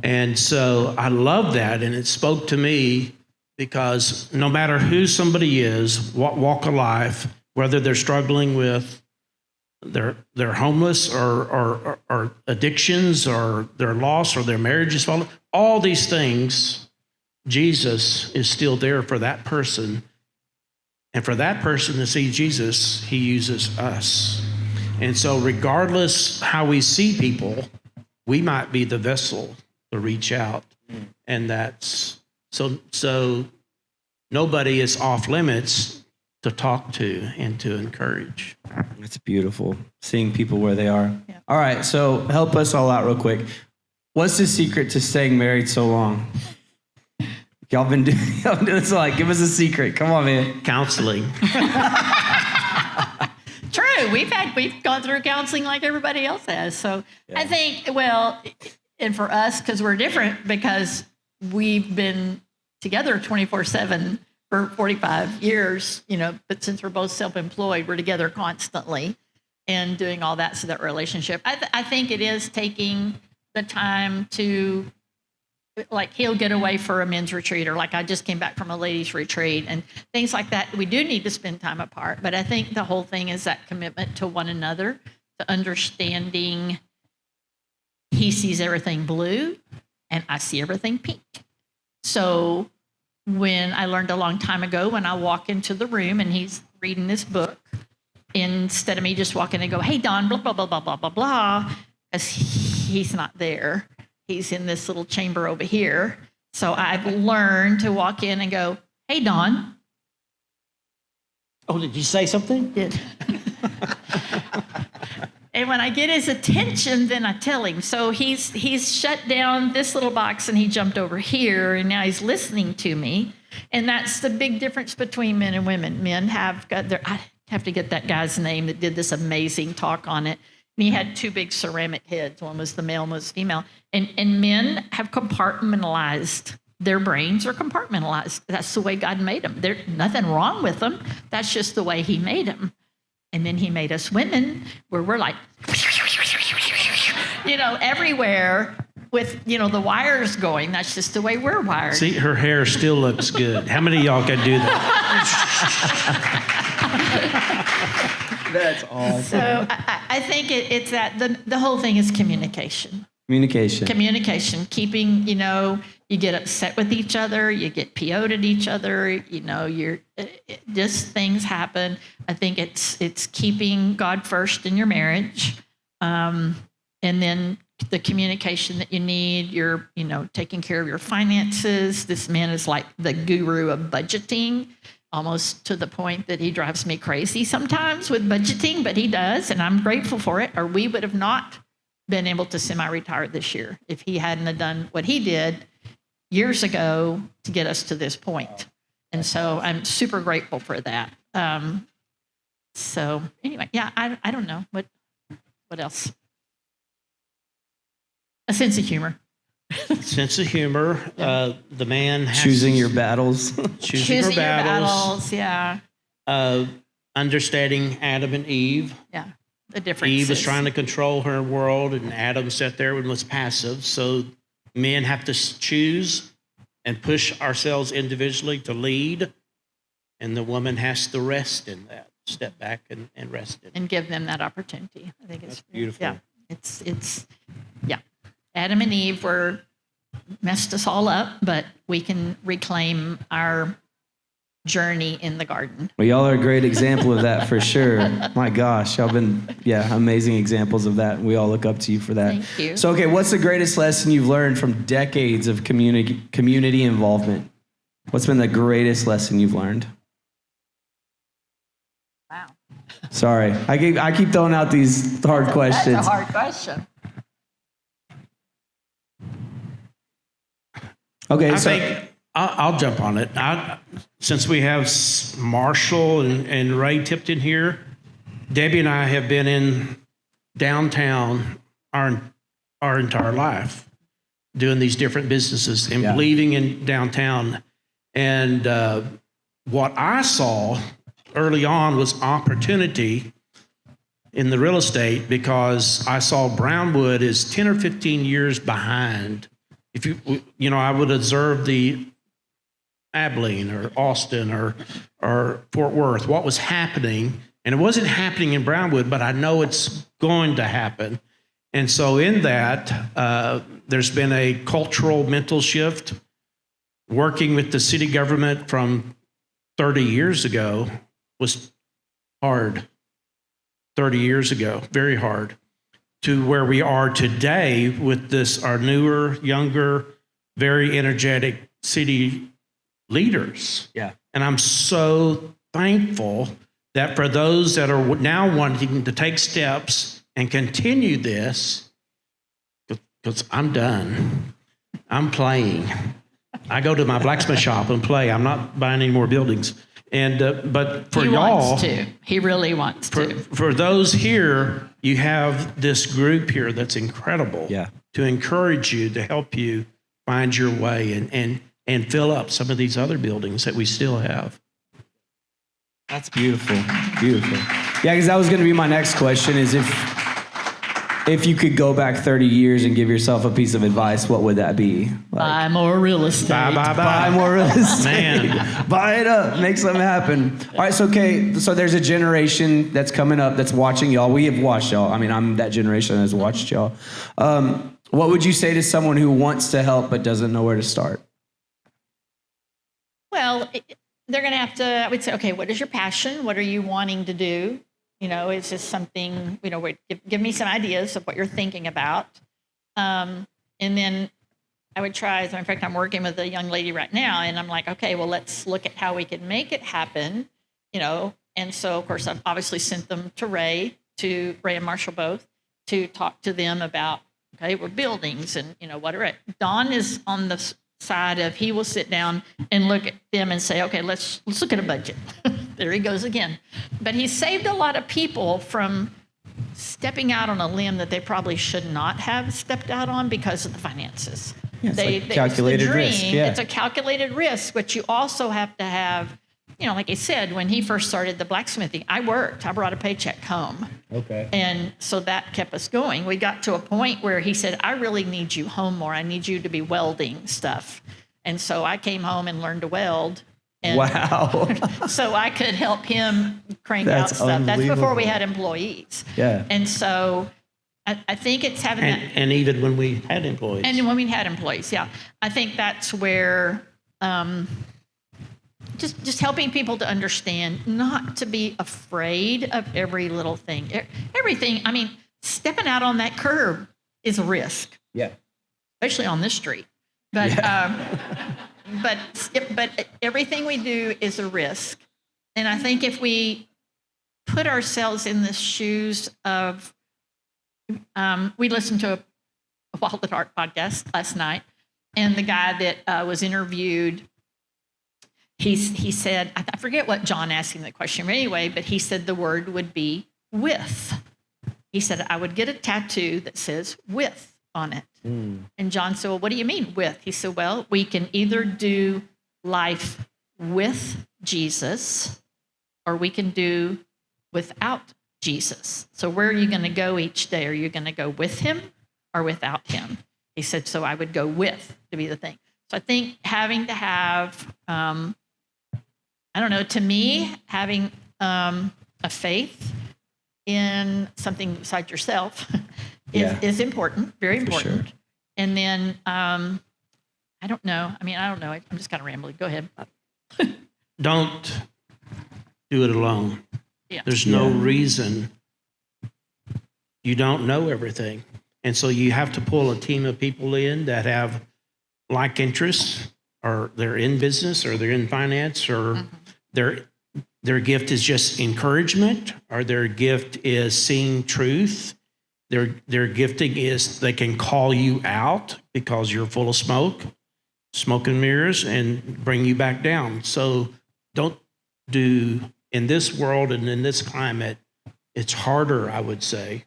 And so I love that, and it spoke to me because no matter who somebody is, what walk of life, whether they're struggling with they're homeless or addictions or their loss or their marriage is falling, all these things, Jesus is still there for that person. And for that person to see Jesus, he uses us. And so regardless how we see people, we might be the vessel to reach out. And that's so nobody is off limits to talk to and to encourage. That's beautiful, seeing people where they are. Yeah. All right, so help us all out real quick. What's the secret to staying married so long? Y'all been doing this, give us a secret. Come on, man. Counseling. True. We've gone through counseling like everybody else has. So Yeah. I think, and for us, because we're different, because we've been together 24/7 for 45 years, but since we're both self-employed, we're together constantly and doing all that. So that relationship, I think it is taking the time to, he'll get away for a men's retreat, or I just came back from a ladies' retreat and things like that. We do need to spend time apart, but I think the whole thing is that commitment to one another, to understanding he sees everything blue and I see everything pink. So when I learned a long time ago, when I walk into the room and he's reading this book, instead of me just walking and go, hey, Don, blah, blah, blah, blah, blah, blah, blah, because he's not there. He's in this little chamber over here. So I've learned to walk in and go, hey, Don. Oh, did you say something? Did. And when I get his attention, then I tell him. So he's shut down this little box and he jumped over here and now he's listening to me. And that's the big difference between men and women. Men have got I have to get that guy's name that did this amazing talk on it. And he had two big ceramic heads. One was the male, one was female. And men have compartmentalized. Their brains are compartmentalized. That's the way God made them. There's nothing wrong with them. That's just the way he made them. And then he made us women where we're everywhere with, the wires going. That's just the way we're wired. See, her hair still looks good. How many of y'all can do that? That's awesome. So I think it's that the whole thing is communication. Communication, keeping, you get upset with each other, you get PO'd at each other, just things happen. I think it's keeping God first in your marriage. And then the communication that you need, you're, taking care of your finances. This man is like the guru of budgeting, almost to the point that he drives me crazy sometimes with budgeting, but he does, and I'm grateful for it, or we would have not been able to semi-retire this year if he hadn't have done what he did years ago to get us to this point. And so I'm super grateful for that. So anyway, yeah, I don't know. What else? A sense of humor. Sense of humor. The man has Choosing your battles. choosing her Your battles. yeah. Understanding Adam and Eve. Yeah, the differences. Eve was trying to control her world, and Adam sat there and was passive. So men have to choose and push ourselves individually to lead, and the woman has to rest in that, step back and rest in it. And give them that opportunity. I think it's That's beautiful. Yeah, it's yeah. Adam and Eve were messed us all up, but we can reclaim our journey in the garden. Well, y'all are a great example of that for sure. My gosh, y'all been, amazing examples of that. We all look up to you for that. Thank you. So, okay, what's the greatest lesson you've learned from decades of community involvement? What's been the greatest lesson you've learned? Wow. Sorry, I keep throwing out these hard questions. That's a hard question. Okay, I so think I'll jump on it. Since we have Marshall and Ray Tipton here, Debbie and I have been in downtown our entire life, doing these different businesses and believing in downtown. And what I saw early on was opportunity in the real estate, because I saw Brownwood is 10 or 15 years behind. If I would observe the Abilene or Austin or Fort Worth, what was happening, and it wasn't happening in Brownwood, but I know it's going to happen. And so in that, there's been a cultural mental shift. Working with the city government from 30 years ago was hard. 30 years ago, very hard, to where we are today with our newer, younger, very energetic city leaders. Yeah. And I'm so thankful that for those that are now wanting to take steps and continue this, because I'm done. I'm playing. I go to my blacksmith shop and play. I'm not buying any more buildings. And but for he y'all, wants to. He really wants to. For those here, you have this group here that's incredible. Yeah. To encourage you, to help you find your way and fill up some of these other buildings that we still have. That's beautiful. Beautiful. Yeah, because that was going to be my next question, is if you could go back 30 years and give yourself a piece of advice, what would that be? Buy more real estate. Buy more real estate. Man. Buy it up. Make something happen. All right, so there's a generation that's coming up that's watching y'all. We have watched y'all. I mean, I'm that generation that has watched y'all. What would you say to someone who wants to help but doesn't know where to start? Well, they're going to have to, I would say, okay, what is your passion? What are you wanting to do? Is this something, give me some ideas of what you're thinking about. And then I would try, as a matter of fact, I'm working with a young lady right now, and I'm like, okay, well, let's look at how we can make it happen, And so, of course, I've obviously sent them to Ray and Marshall both, to talk to them about, okay, we're buildings and, whatever. Don is on the side of, he will sit down and look at them and say, okay, let's look at a budget. There he goes again. But he saved a lot of people from stepping out on a limb that they probably should not have stepped out on because of the finances. Yeah, it's calculated risk. Yeah. It's a calculated risk, but you also have to have, like I said, when he first started the blacksmithing, I brought a paycheck home. Okay. And so that kept us going. We got to a point where he said, I really need you home more. I need you to be welding stuff. And so I came home and learned to weld. And wow. so I could help him crank out That's stuff. That's before we unbelievable. had employees. Yeah. And so I think it's having that. And even when we had employees. And when we had employees, yeah. I think that's where just helping people to understand not to be afraid of every little thing. Everything, stepping out on that curb is a risk. Yeah. Especially on this street. But but everything we do is a risk. And I think if we put ourselves in the shoes of, we listened to a Wild at Heart podcast last night, and the guy that was interviewed, he said, I forget what John asked him the question anyway, but he said the word would be with. He said, I would get a tattoo that says with on it. And John said, well, what do you mean with? He said, well, we can either do life with Jesus or we can do without Jesus. So where are you going to go each day? Are you going to go with him or without him? He said, so I would go with to be the thing. So I think having to have, to me, having a faith in something besides yourself is important, very important. Sure. And then I don't know. I don't know. I'm just kind of rambling. Go ahead. Don't do it alone. Yeah. There's no reason. You don't know everything. And so you have to pull a team of people in that have like interests, or they're in business, or they're in finance, or their gift is just encouragement, or their gift is seeing truth. Their gifting is they can call you out because you're full of smoke and mirrors, and bring you back down. So don't do, in this world and in this climate, it's harder, I would say,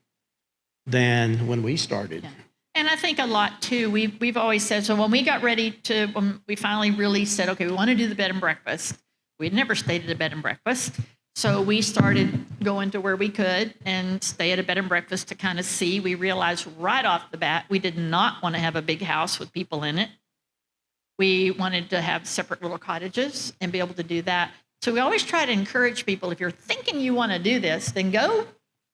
than when we started. Yeah. And I think a lot too, we've always said, so when we got ready to, when we finally really said, okay, we want to do the bed and breakfast, we'd never stayed at a bed and breakfast. So we started going to where we could and stay at a bed and breakfast to kind of see. We realized right off the bat, we did not want to have a big house with people in it. We wanted to have separate little cottages and be able to do that. So we always try to encourage people, if you're thinking you want to do this, then go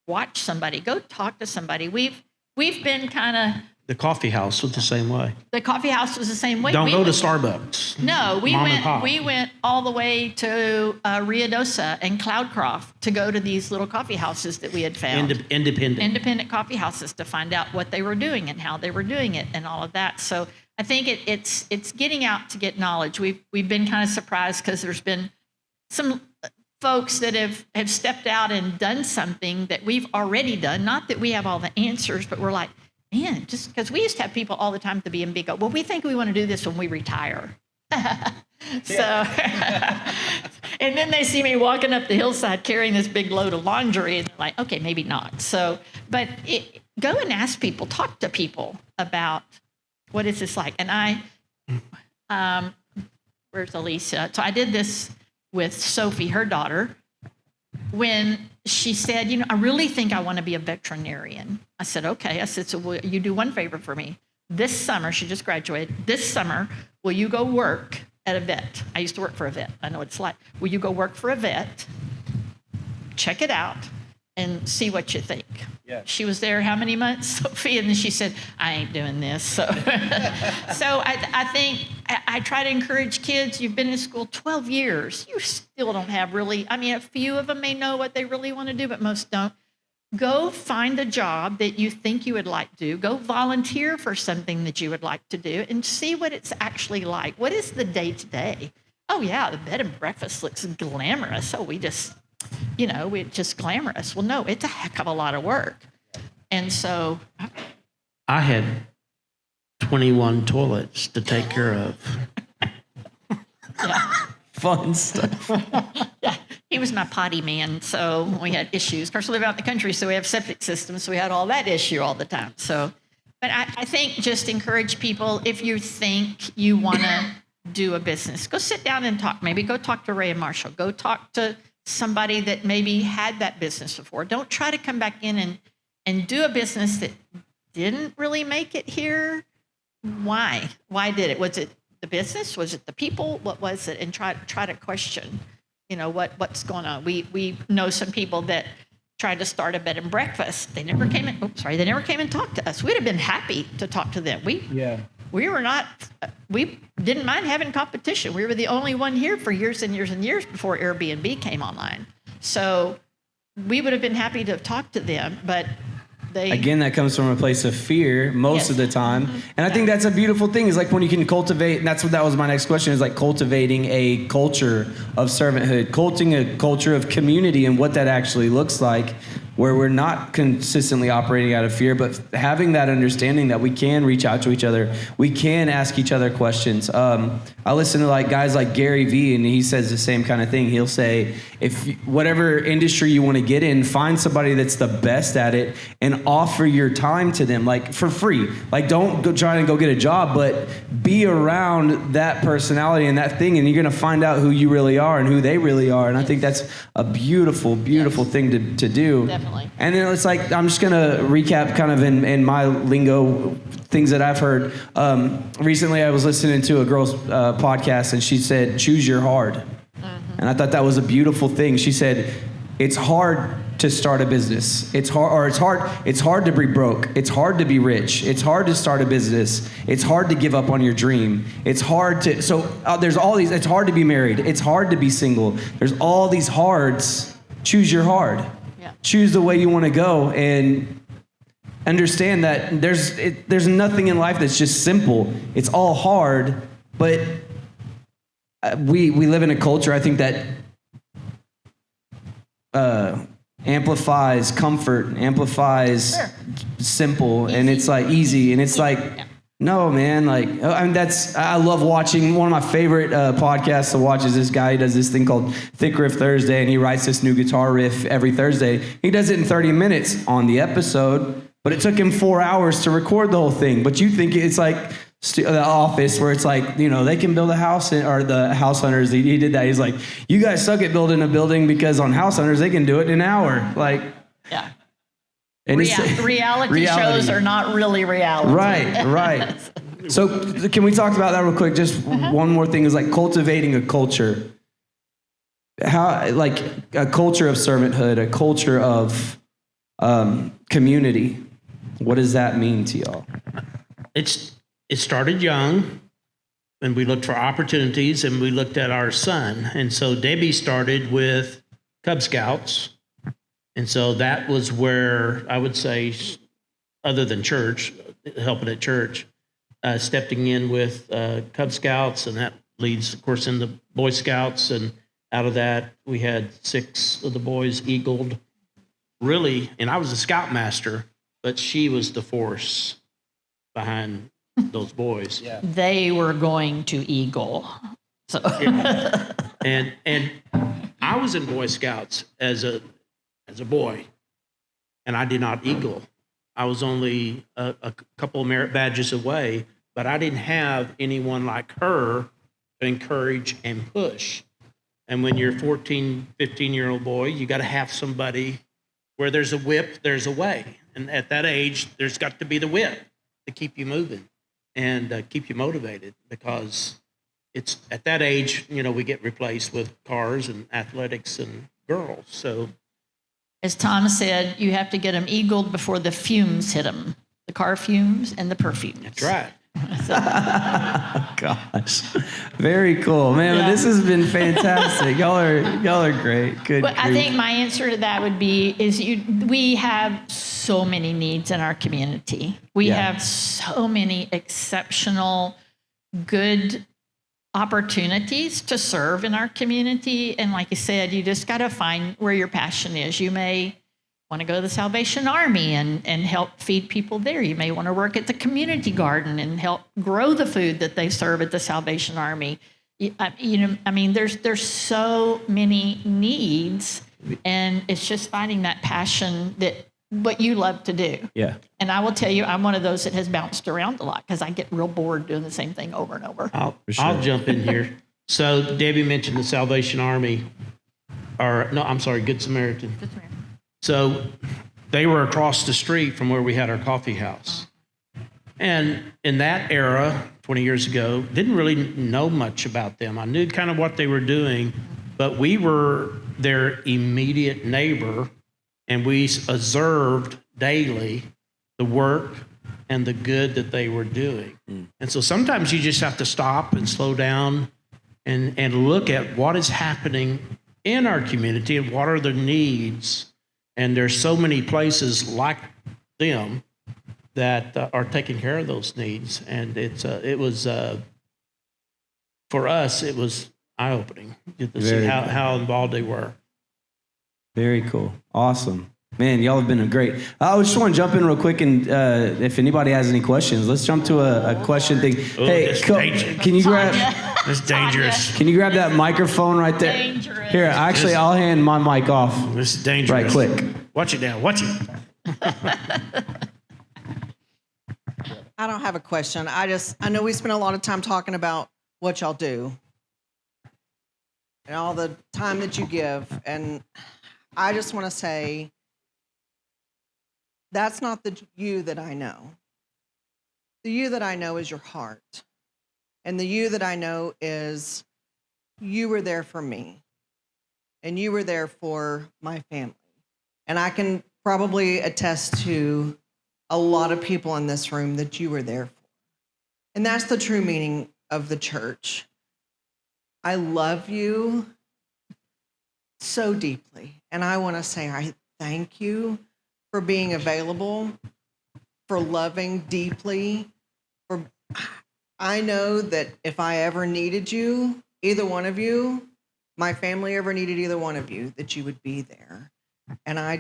watch somebody, go talk to somebody. We've been kind of... The coffee house was the same way. The coffee house was the same way. Don't go to Starbucks. No, Mom we went all the way to Ruidosa and Cloudcroft to go to these little coffee houses that we had found. Independent coffee houses, to find out what they were doing and how they were doing it and all of that. So I think it's getting out to get knowledge. We've been kind of surprised because there's been some folks that have stepped out and done something that we've already done. Not that we have all the answers, but we're like, man, just because we used to have people all the time at the B&B go, well, we think we want to do this when we retire. So, and then they see me walking up the hillside carrying this big load of laundry, and they're like, okay, maybe not. So, but go and ask people, talk to people about what is this like. And where's Alicia? So I did this with Sophie, her daughter, when she said, I really think I want to be a veterinarian. I said, okay. I said, so will you do one favor for me? This summer, she just graduated. This summer, will you go work at a vet? I used to work for a vet. I know what it's like. Will you go work for a vet, check it out, and see what you think? Yeah. She was there how many months, Sophie? And then she said, I ain't doing this. So, so I think I try to encourage kids. You've been in school 12 years. You still don't have really, a few of them may know what they really want to do, but most don't. Go find a job that you think you would like to do. Go volunteer for something that you would like to do and see what it's actually like. What is the day-to-day? Oh, yeah, the bed and breakfast looks glamorous. Oh, we're just glamorous. Well, no, it's a heck of a lot of work. And so... I had 21 toilets to take care of. Yeah. Fun stuff. Yeah, he was my potty man, so we had issues. Of course, we live out in the country, so we have septic systems, so we had all that issue all the time. So, but I think just encourage people, if you think you want to do a business, go sit down and talk. Maybe go talk to Ray and Marshall. Go talk to somebody that maybe had that business before. Don't try to come back in and do a business that didn't really make it here. Why? Why did it? Was it the business? Was it the people? What was it? And try to question, what's going on. We know some people that tried to start a bed and breakfast. They never came in. They never came and talked to us. We'd have been happy to talk to them. We didn't mind having competition. We were the only one here for years and years and years before Airbnb came online. So we would have been happy to have talked to them, but again, that comes from a place of fear most of the time. And I think that's a beautiful thing, is like when you can cultivate, and that was my next question, is like cultivating a culture of servanthood, cultivating a culture of community and what that actually looks like, where we're not consistently operating out of fear, but having that understanding that we can reach out to each other, we can ask each other questions. I listen to guys like Gary Vee, and he says the same kind of thing. He'll say, if whatever industry you want to get in, find somebody that's the best at it and offer your time to them, for free. Don't go try to go get a job, but be around that personality and that thing, and you're going to find out who you really are and who they really are. And I think that's a beautiful, beautiful thing to do. Definitely. And then it's I'm just going to recap kind of in my lingo, things that I've heard. Recently, I was listening to a girl's podcast, and she said, choose your hard. Mm-hmm. And I thought that was a beautiful thing. She said, it's hard to start a business. It's hard to be broke. It's hard to be rich. It's hard to start a business. It's hard to give up on your dream. It's hard to, there's all these, it's hard to be married. It's hard to be single. There's all these hards. Choose your hard. Yeah. Choose the way you want to go, and understand that there's nothing in life that's just simple. It's all hard, but we live in a culture, I think, that amplifies comfort, amplifies simple, and it's like easy, and it's like, no, man, like, I mean, I love watching. One of my favorite podcasts to watch is this guy. He does this thing called Thick Riff Thursday, and he writes this new guitar riff every Thursday. He does it in 30 minutes on the episode, but it took him 4 hours to record the whole thing. But you think it's like The Office, where it's like, they can build a house, or the House Hunters, he did that. He's like, you guys suck at building a building, because on House Hunters, they can do it in an hour. Like, Yeah. and Reality shows are not really reality. Right. So can we talk about that real quick? Just one more thing is like cultivating a culture. How, like, a culture of servanthood, a culture of community. What does that mean to y'all? It started young, and we looked for opportunities, and we looked at our son. And so Debbie started with Cub Scouts. And so that was where I would say, other than church, helping at church, stepping in with Cub Scouts, and that leads, of course, into Boy Scouts. And out of that, we had 6 of the boys eagled. Really, and I was a scoutmaster, but she was the force behind those boys. Yeah. They were going to eagle. So Yeah. And I was in Boy Scouts as a boy, and I did not eagle. I was only a couple of merit badges away, but I didn't have anyone like her to encourage and push. And when you're a 14, 15-year-old boy, you got to have somebody where there's a whip, there's a way. And at that age, there's got to be the whip to keep you moving and keep you motivated, because it's at that age, we get replaced with cars and athletics and girls. So, as Tom said, you have to get them eagled before the fumes hit them, the car fumes and the perfumes. that's right. Gosh, very cool, man. Yeah. This has been fantastic. Y'all are great. Good. But I grief. think my answer to that would be we have so many needs in our community. We Yeah. have so many exceptional, good opportunities to serve in our community. And like you said, you just got to find where your passion is. You may want to go to the Salvation Army and help feed people there. You may want to work at the community garden and help grow the food that they serve at the Salvation Army. There's so many needs, and it's just finding that passion that what you love to do. Yeah. And I will tell you, I'm one of those that has bounced around a lot because I get real bored doing the same thing over and over. I'll jump in here. So Debbie mentioned the Salvation Army, Good Samaritan. So they were across the street from where we had our coffee house. And in that era, 20 years ago, didn't really know much about them. I knew kind of what they were doing, but we were their immediate neighbor, and we observed daily the work and the good that they were doing. And so sometimes you just have to stop and slow down and look at what is happening in our community and what are the needs. And there's so many places like them that are taking care of those needs. And for us, it was eye-opening to see how involved they were. Very cool. Awesome. Man, y'all have been great. I just want to jump in real quick, and if anybody has any questions, let's jump to a question thing. Hey, can you grab? It's dangerous. Can you grab that microphone right there? Dangerous. Here, actually, I'll hand my mic off This is dangerous. right quick. Watch it now. Watch it. I don't have a question. I know we spent a lot of time talking about what y'all do and all the time that you give. And I just want to say, that's not the you that I know. The you that I know is your heart. And the you that I know is you were there for me. And you were there for my family. And I can probably attest to a lot of people in this room that you were there for. And that's the true meaning of the church. I love you so deeply. And I want to say I thank you for being available, for loving deeply. I know that if I ever needed you, either one of you, my family ever needed either one of you, that you would be there. And I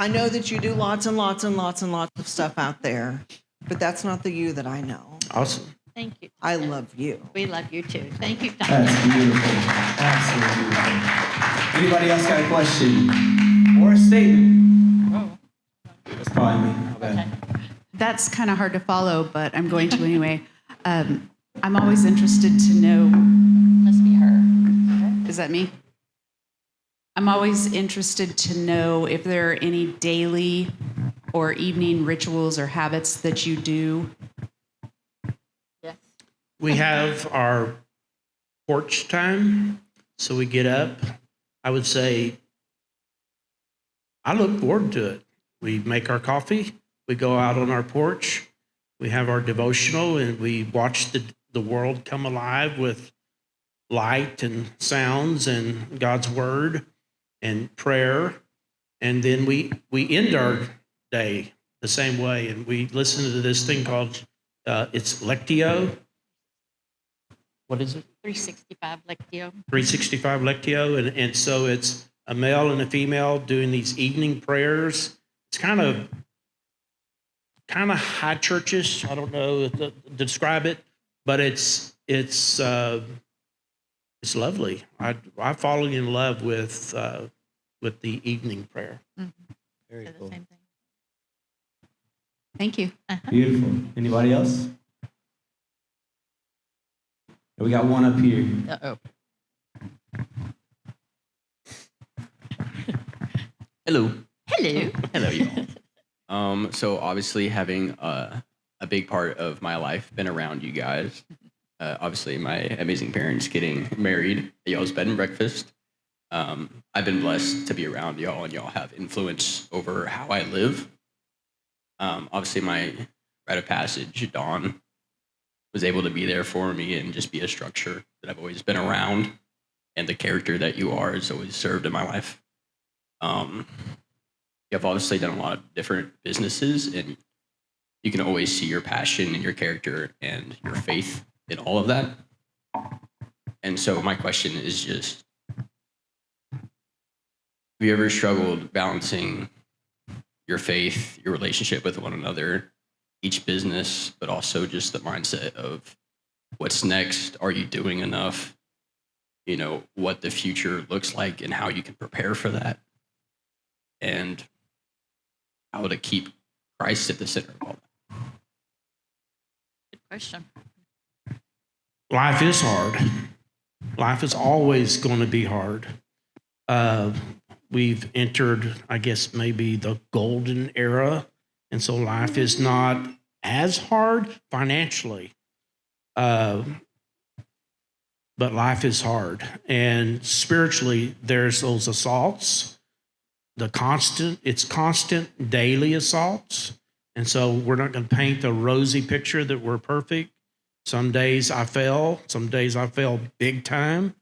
know that you do lots and lots and lots and lots of stuff out there, but that's not the you that I know. Awesome. Thank you. I love you. We love you too. Thank you, Don. That's beautiful. Absolutely beautiful. Anybody else got a question or a statement? Oh, That's probably me. My bad. okay. That's kind of hard to follow, but I'm going to anyway. I'm always interested to know. Must be her. Is that me? I'm always interested to know if there are any daily or evening rituals or habits that you do. Yes. We have our porch time, so we get up. I would say I look forward to it. We make our coffee. We go out on our porch. We have our devotional, and we watch the world come alive with light and sounds and God's word and prayer. And then we end our day the same way, and we listen to this thing called it's Lectio. What is it? 365 Lectio. 365 Lectio, and so it's a male and a female doing these evening prayers. It's kind of high churchish. I don't know to describe it, but it's lovely. I fallen in love with the evening prayer. Very They're the cool. same thing. Thank you. Beautiful. Anybody else? We got one up here. Uh-oh. Hello. Hello. Hello, y'all. So obviously having a big part of my life been around you guys. Obviously my amazing parents getting married at y'all's bed and breakfast. I've been blessed to be around y'all, and y'all have influence over how I live. Obviously my rite of passage, Don, was able to be there for me and just be a structure that I've always been around, and the character that you are has always served in my life. You've obviously done a lot of different businesses, and you can always see your passion and your character and your faith in all of that. And so my question is just, have you ever struggled balancing your faith, your relationship with one another, each business, but also just the mindset of what's next? Are you doing enough? You know, what the future looks like and how you can prepare for that, and how to keep Christ at the center of all that. Good question. Life is hard. Life is always going to be hard. We've entered, I guess, maybe the golden era, and so life is not as hard financially. But life is hard. And spiritually, there's those assaults, it's constant daily assaults. And so we're not going to paint a rosy picture that we're perfect. Some days I fail, big time.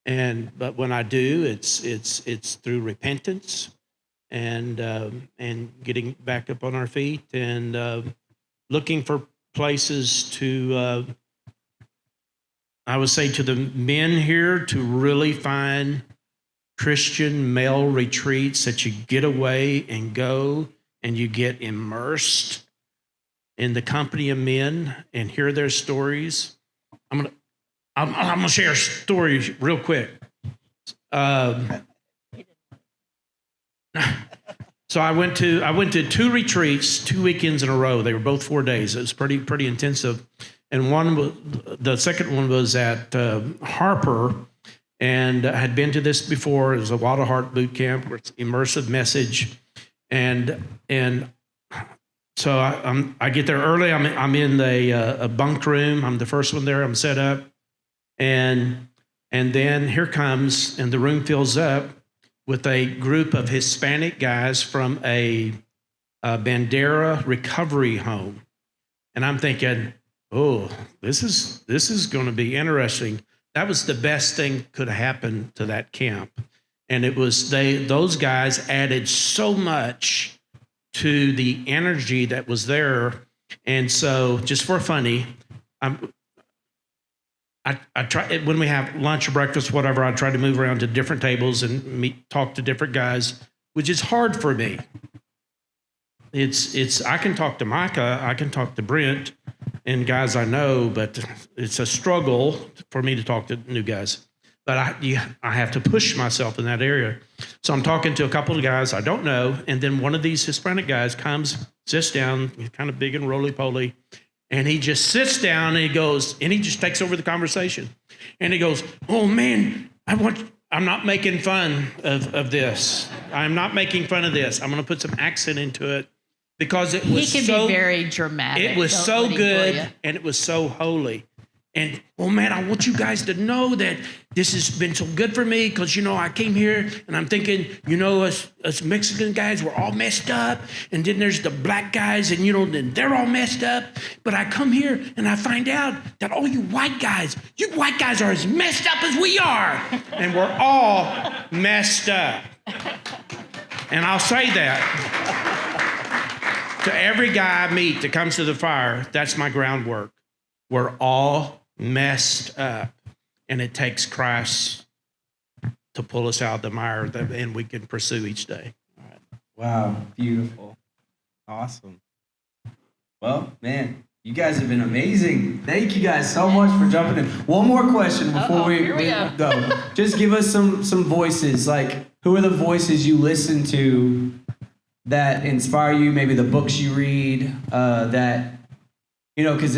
But when I do, it's through repentance and getting back up on our feet and looking for places to, I would say to the men here, to really find Christian male retreats that you get away and go and you get immersed in the company of men and hear their stories. I'm gonna share a story real quick. So I went to 2 retreats, 2 weekends in a row. They were both 4 days. It was pretty intensive. And the second one was at Harper, and I had been to this before. It was a Wild at Heart boot camp where it's immersive message, and so I get there early. I'm in a bunk room. I'm the first one there. I'm set up, and then here comes, and the room fills up with a group of Hispanic guys from a Bandera recovery home. And I'm thinking, oh, this is going to be interesting. That was the best thing could have happened to that camp. And it was those guys added so much to the energy that was there. And so just for funny, I try, when we have lunch or breakfast, whatever, I try to move around to different tables and talk to different guys, which is hard for me. I can talk to Micah, I can talk to Brent and guys I know, but it's a struggle for me to talk to new guys. But I have to push myself in that area. So I'm talking to a couple of guys I don't know, and then one of these Hispanic guys comes, sits down, he's kind of big and roly-poly, and he just sits down and he just takes over the conversation. And he goes, oh man, I'm not making fun of this. I'm not making fun of this. I'm going to put some accent into it because it was He can be very dramatic. it was Don't so let him fool you. good and it was so holy. And, oh, man, I want you guys to know that this has been so good for me because, I came here and I'm thinking, us Mexican guys, we're all messed up. And then there's the black guys and, then they're all messed up. But I come here and I find out that all you white guys are as messed up as we are. And we're all messed up. And I'll say that to every guy I meet that comes to the fire, that's my groundwork. We're all messed up, and it takes Christ to pull us out of the mire, and we can pursue each day. All right. Wow, beautiful. Awesome. Well, man, you guys have been amazing. Thank you guys so much for jumping in. One more question before we go. Just give us some voices. Like, who are the voices you listen to that inspire you? Maybe the books you read that, because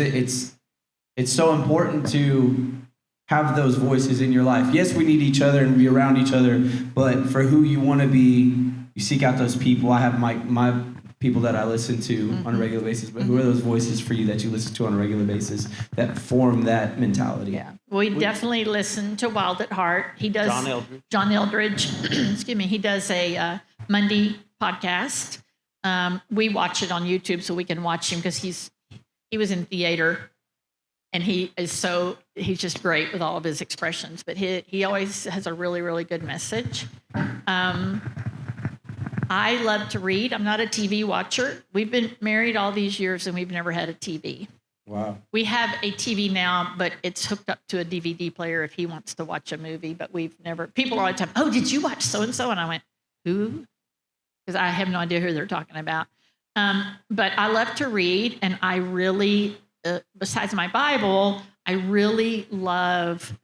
it's so important to have those voices in your life. Yes, we need each other and be around each other, but for who you want to be, you seek out those people. I have my people that I listen to on a regular basis, but who are those voices for you that you listen to on a regular basis that form that mentality? Yeah, we definitely listen to Wild at Heart. He does John Eldridge. Excuse me. He does a Monday podcast. We watch it on YouTube so we can watch him because he was in theater. And he's just great with all of his expressions. But he always has a really, really good message. I love to read. I'm not a TV watcher. We've been married all these years, and we've never had a TV. Wow. We have a TV now, but it's hooked up to a DVD player if he wants to watch a movie. But we've never. People are all the time, oh, did you watch so-and-so? And I went, who? Because I have no idea who they're talking about. But I love to read, and I really... besides my Bible, I really love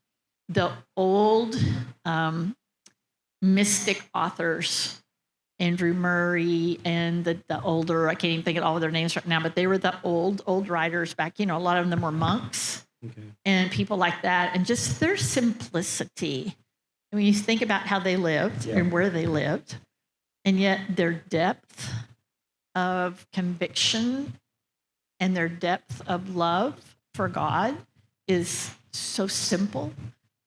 the old mystic authors, Andrew Murray and the older, I can't even think of all of their names right now, but they were the old writers back, a lot of them were monks and people like that. And just their simplicity. I mean, you think about how they lived and where they lived, and yet their depth of conviction and their depth of love for God is so simple,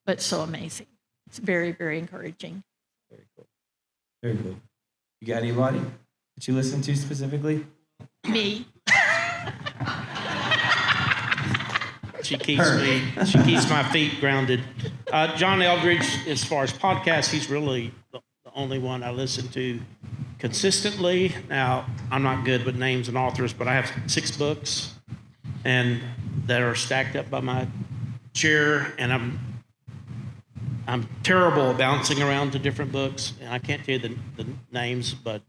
but so amazing. It's very, very encouraging. Very cool. Very cool. You got anybody that you listen to specifically? Me. She keeps my feet grounded. John Eldridge, as far as podcasts, he's really the only one I listen to consistently. Now, I'm not good with names and authors, but I have 6 books and that are stacked up by my chair, and I'm terrible at bouncing around to different books, and I can't tell you the names, but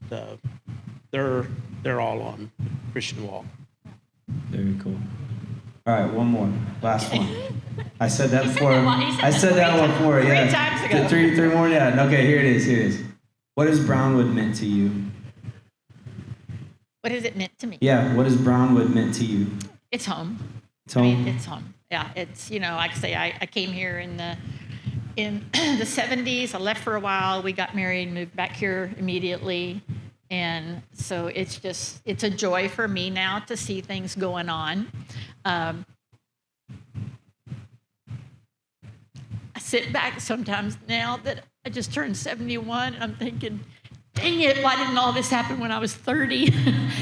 they're all on Christian Walk. Very cool. All right, one more. Last one. I said that before. I said that one before, yeah. 3 times ago. Three more, yeah. Okay, here it is. What has Brownwood meant to you? What has it meant to me? Yeah, what has Brownwood meant to you? It's home. It's home? I mean, it's home. Yeah, it's, like I say, I came here in the 70s. I left for a while. We got married, moved back here immediately. And so it's a joy for me now to see things going on. I sit back sometimes now that I just turned 71, and I'm thinking, dang it, why didn't all this happen when I was 30?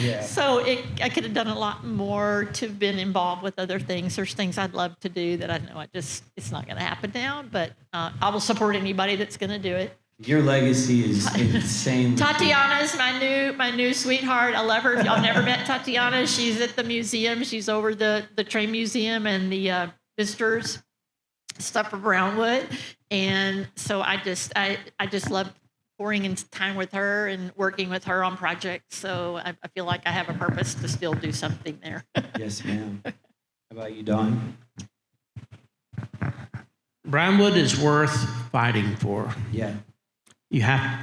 Yeah. So I could have done a lot more to have been involved with other things. There's things I'd love to do that I know it's not going to happen now, but I will support anybody that's going to do it. Your legacy is insane. Tatiana's my new sweetheart. I love her. If y'all never met Tatiana, she's at the museum. She's over the train museum and the visitors stuff for Brownwood. And so I just love pouring in time with her and working with her on projects. So I feel like I have a purpose to still do something there. Yes, ma'am. How about you, Don? Brownwood is worth fighting for. Yeah.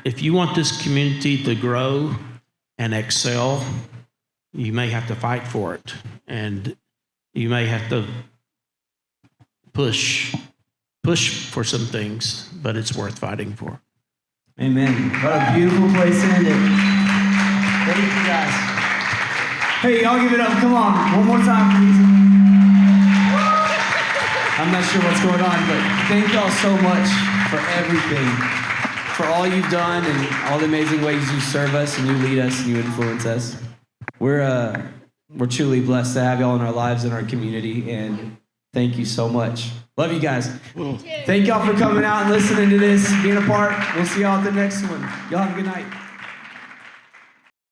If you want this community to grow and excel, you may have to fight for it. And you may have to push for some things, but it's worth fighting for. Amen. What a beautiful place to end it. Thank you, guys. Hey, y'all give it up. Come on. One more time, please. I'm not sure what's going on, but thank y'all so much for everything. For all you've done and all the amazing ways you serve us and you lead us and you influence us. We're truly blessed to have y'all in our lives and our community, and thank you so much. Love you guys. Thank y'all for coming out and listening to this, being a part. We'll see y'all at the next one. Y'all have a good night.